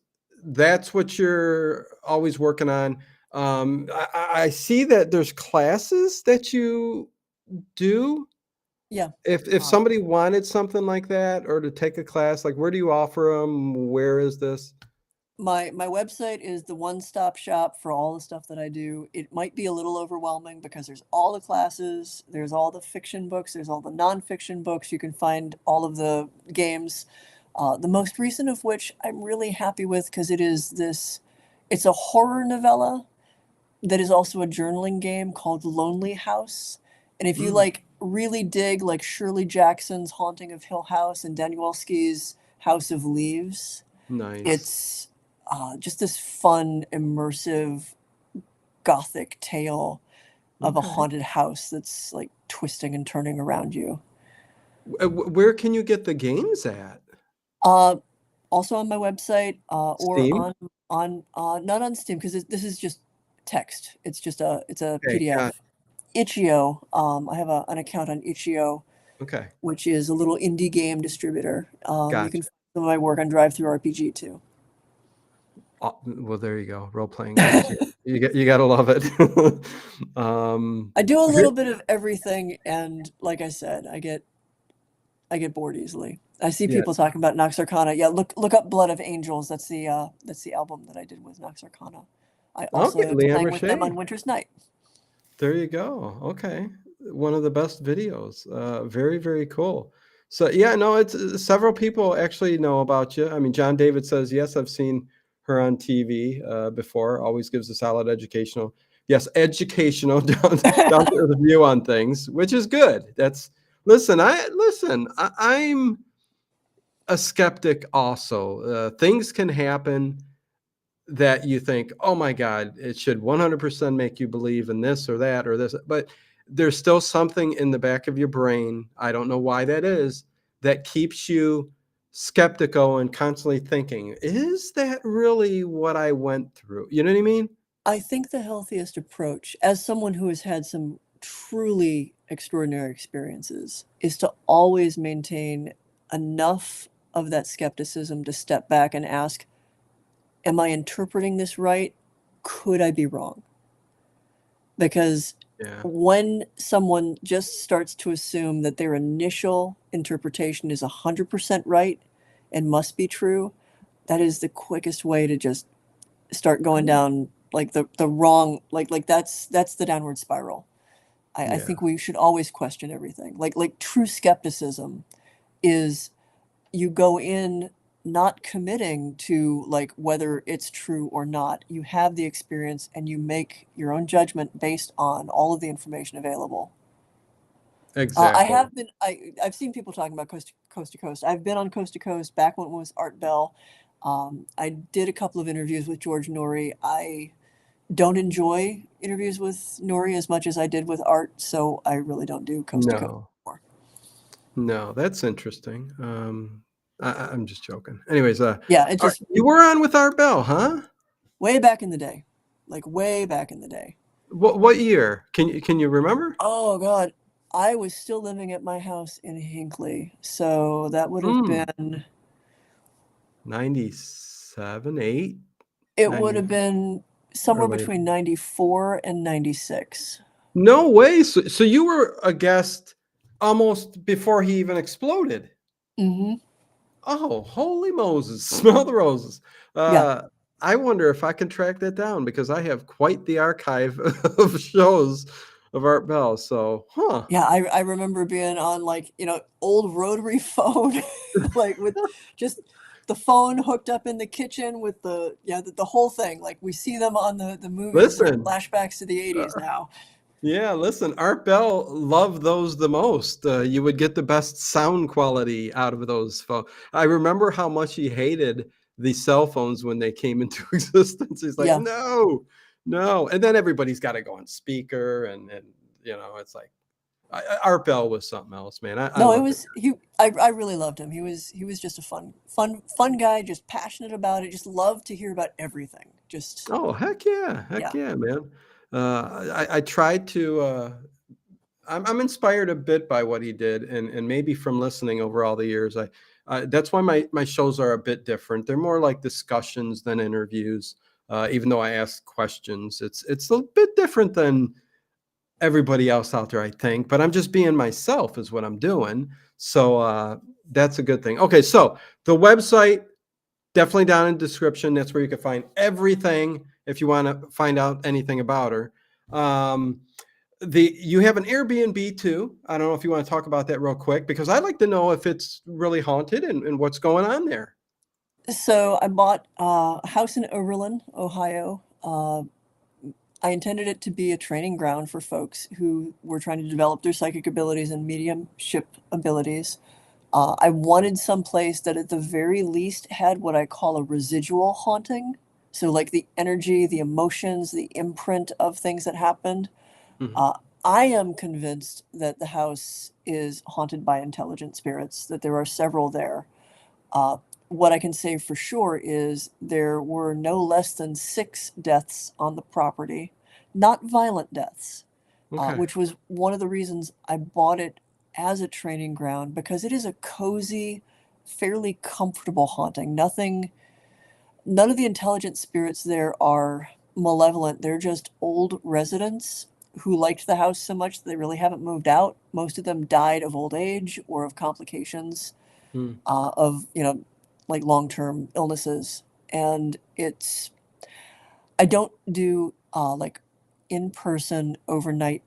That's what you're always working on. I see that there's classes that you do. Yeah. If Uh, somebody wanted something like that or to take a class, like where do you offer them? Where is this? my website is the one-stop shop for all the stuff that I do. It might be a little overwhelming because there's all the classes, there's all the fiction books, there's all the nonfiction books. You can find all of the games. The most recent of which I'm really happy with because it's a horror novella that is also a journaling game called Lonely House. And if you Mm, like really dig like Shirley Jackson's Haunting of Hill House and Danielski's House of Leaves, nice. it's just this fun, immersive, gothic tale of a Okay. haunted house that's like twisting and turning around you. Where can you get the games at? Uh, Also on my website, or Steam? not on Steam because this is just text. It's a Okay, PDF. got Itch.io. I have an account on Itch.io, okay, which is a little indie game distributor. You can gotcha. find some of my work on Drive Through RPG too. Well, there you go. Role-playing games. You gotta love it. I do a Here, little bit of everything, and like I said, I get bored easily. I see yeah. people talking about Nox Arcana. Yeah, look up Blood of Angels. That's the album that I did with Nox Arcana. I also Okay, am Leanne playing with them on Richer. Winter's Night. There you go. Okay. One of the best videos. Very, very cool. So yeah, no, it's several people actually know about you. I mean, John David says, yes, I've seen her on TV before. Always gives a solid educational, yes, educational down to the view on things, which is good. That's listen, I'm a skeptic also. Things can happen that you think, oh my God, it should 100% make you believe in this or that or this. But there's still something in the back of your brain, I don't know why that is, that keeps you skeptical and constantly thinking, is that really what I went through? You know what I mean? I think the healthiest approach, as someone who has had some truly extraordinary experiences, is to always maintain enough of that skepticism to step back and ask, am I interpreting this right? Could I be wrong? Because Yeah, when someone just starts to assume that their initial interpretation is 100% right and must be true, that is the quickest way to just start going down like the wrong like that's the downward spiral. I yeah, think we should always question everything. Like true skepticism is you go in not committing to like whether it's true or not. You have the experience and you make your own judgment based on all of the information available. exactly. I've seen people talking about coast to coast. I've been on coast to coast back when it was Art Bell. I did a couple of interviews with George Norrie. I don't enjoy interviews with Norrie as much as I did with Art, so I really don't do coast to coast No, anymore. no, that's interesting. I'm just joking. Anyways, Yeah, it just you were on with Art Bell, huh? way back in the day, like way back in the day. What year? Can you remember? Oh God, I was still living at my house in Hinckley, so that would have Mm, been 97, 8, it would 90 have been or somewhere later. between 94 and 96. No way. So you were a guest almost before he even exploded. Hmm. Oh, holy Moses. Smell the roses. Yeah. Uh, I wonder if I can track that down because I have quite the archive of shows of Art Bell. So, huh. Yeah, I remember being on like, old rotary phone, like with just the phone hooked up in the kitchen with the whole thing. Like we see them on the movies where Listen, flashbacks to the 80s now. yeah, listen, Art Bell loved those the most. You would get the best sound quality out of those phones. I remember how much he hated the cell phones when they came into existence. He's like, Yeah. no, no. And then everybody's got to go on speaker, and it's like Art Bell was something else, man. I No, it loved it. was I really loved him. He was just a fun guy, just passionate about it, just loved to hear about everything. Just Oh, heck yeah. yeah, man. I tried to. I'm inspired a bit by what he did, and maybe from listening over all the years. That's why my shows are a bit different. They're more like discussions than interviews. Even though I ask questions, it's a bit different than everybody else out there, I think. But I'm just being myself, is what I'm doing. So that's a good thing. Okay, so the website definitely down in the description. That's where you can find everything if you want to find out anything about her. You have an Airbnb too. I don't know if you want to talk about that real quick, because I'd like to know if it's really haunted and what's going on there. So I bought a house in Oberlin, Ohio. I intended it to be a training ground for folks who were trying to develop their psychic abilities and mediumship abilities. I wanted some place that at the very least had what I call a residual haunting. So, like the energy, the emotions, the imprint of things that happened. Mhm. Uh, I am convinced that the house is haunted by intelligent spirits, that there are several there. Uh, what I can say for sure is there were no less than 6 deaths on the property, not violent deaths, Okay. which was one of the reasons I bought it as a training ground, because it is a cozy, fairly comfortable haunting. None of the intelligent spirits there are malevolent. They're just old residents who liked the house so much that they really haven't moved out. Most of them died of old age or of complications Mm. of, like long-term illnesses. And I don't do like in-person overnight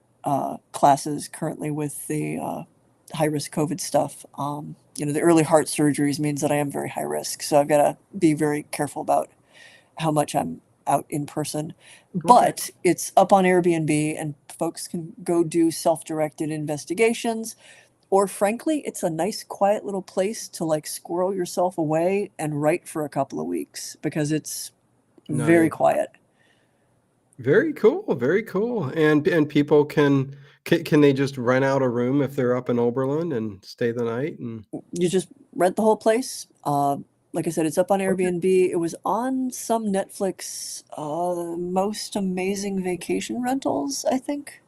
classes currently with the high-risk COVID stuff. The early heart surgeries means that I am very high risk, so I've got to be very careful about how much I'm out in person. Okay. But it's up on Airbnb, and folks can go do self-directed investigations. Or frankly, it's a nice, quiet little place to like squirrel yourself away and write for a couple of weeks because it's very Nice. quiet. Very cool. Very cool. And people can they just rent out a room if they're up in Oberlin and stay the night? And You just rent the whole place. Like I said, it's up on okay. Airbnb. It was on some Netflix, Most Amazing Vacation Rentals, I think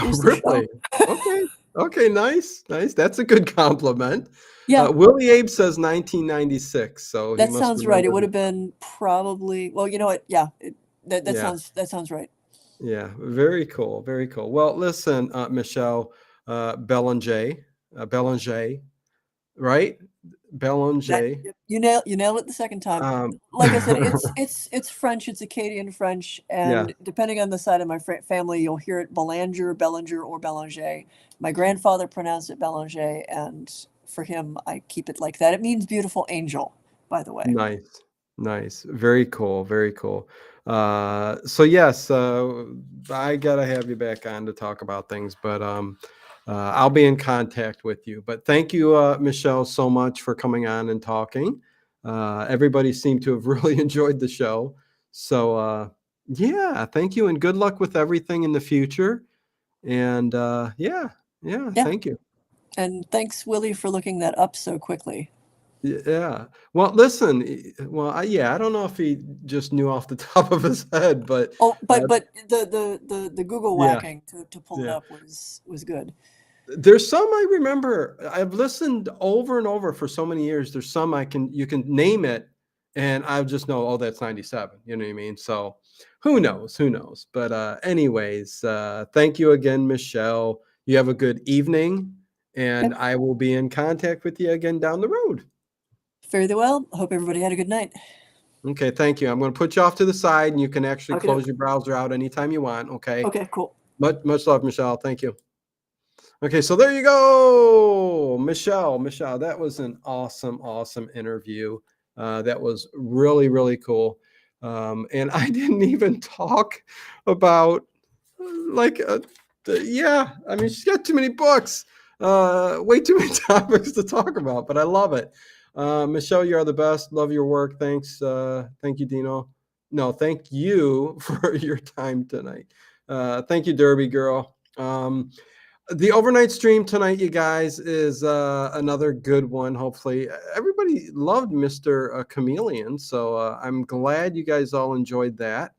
was the show. Really? Okay. Okay. Nice. Nice. That's a good compliment. Yeah, Willie Abe says 1996, so he that must sounds right. It remember. would have been probably, well, you know what? Yeah, Yeah. that sounds right. Yeah, very cool, very cool. Well, listen, Michelle, Belanger, right? That Belanger. you nailed it the second time. Um, Like I said, it's French. It's Acadian French, yeah, and depending on the side of my family, you'll hear it Belanger, or Belanger. My grandfather pronounced it Belanger, and for him, I keep it like that. It means beautiful angel, by the way. nice, nice, very cool, very cool. So yes, I gotta have you back on to talk about things, but I'll be in contact with you. But thank you, Michelle, so much for coming on and talking. Everybody seemed to have really enjoyed the show. So yeah, thank you, and good luck with everything in the future. And yeah, yeah, Yeah, thank you. and thanks, Willie, for looking that up so quickly. Yeah. Well, listen. I don't know if he just knew off the top of his head, but Oh, uh, but the Google yeah, whacking to pull it yeah. up was good. There's some I remember. I've listened over and over for so many years. There's some you can name it, and I just know, oh, that's 97. You know what I mean? So who knows? Who knows? But anyways, thank you again, Michelle. You have a good evening, and Yep. I will be in contact with you again down the road. Fare thee well. Hope everybody had a good night. Okay, thank you. I'm going to put you off to the side, and you can actually Okay, close doke. your browser out anytime you want. Okay. Okay, cool. Much love, Michelle. Thank you. Okay, so there you go, Michelle. Michelle, that was an awesome interview. That was really, really cool. And I didn't even talk about like, yeah. I mean, she's got too many books, way too many topics to talk about. But I love it. Michelle, you are the best. Love your work. Thanks. Thank you, Dino. No, thank you for your time tonight. Thank you, Derby girl. The overnight stream tonight, you guys, is another good one. Hopefully, everybody loved Mr. Chameleon, so I'm glad you guys all enjoyed that.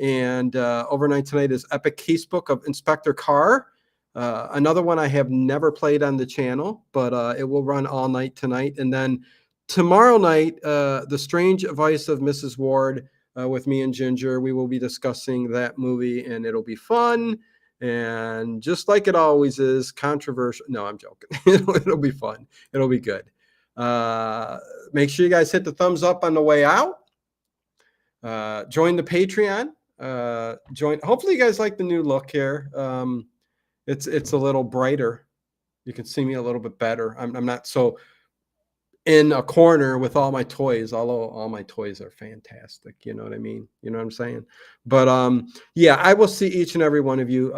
And overnight tonight is Epic Casebook of Inspector Carr. Another one I have never played on the channel, but it will run all night tonight. And then tomorrow night, The Strange Vice of Mrs. Ward with me and Ginger. We will be discussing that movie, and it'll be fun. And just like it always is, controversial. No, I'm joking. It'll be fun. It'll be good. Make sure you guys hit the thumbs up on the way out. Join the Patreon. Hopefully you guys like the new look here. It's a little brighter. You can see me a little bit better. I'm not so in a corner with all my toys, although all my toys are fantastic. You know what I mean? You know what I'm saying? But yeah, I will see each and every one of you.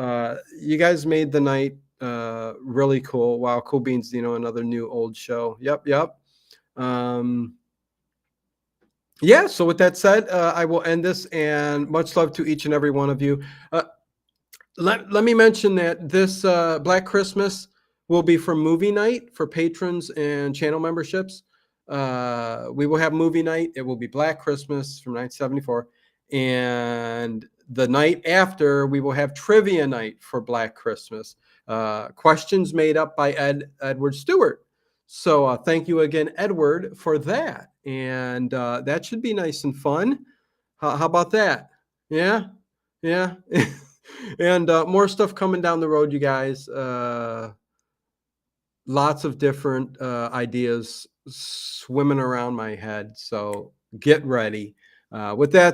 You guys made the night really cool. Wow, Cool Beans, another new old show. Yep. Yeah, so with that said, I will end this, and much love to each and every one of you. Let me mention that this Black Christmas will be for movie night for patrons and channel memberships. We will have movie night. It will be Black Christmas from 1974. And the night after, we will have trivia night for Black Christmas. Questions made up by Edward Stewart. So thank you again, Edward, for that. And that should be nice and fun. How about that? Yeah. And more stuff coming down the road, you guys. Lots of different ideas swimming around my head. So get ready. With that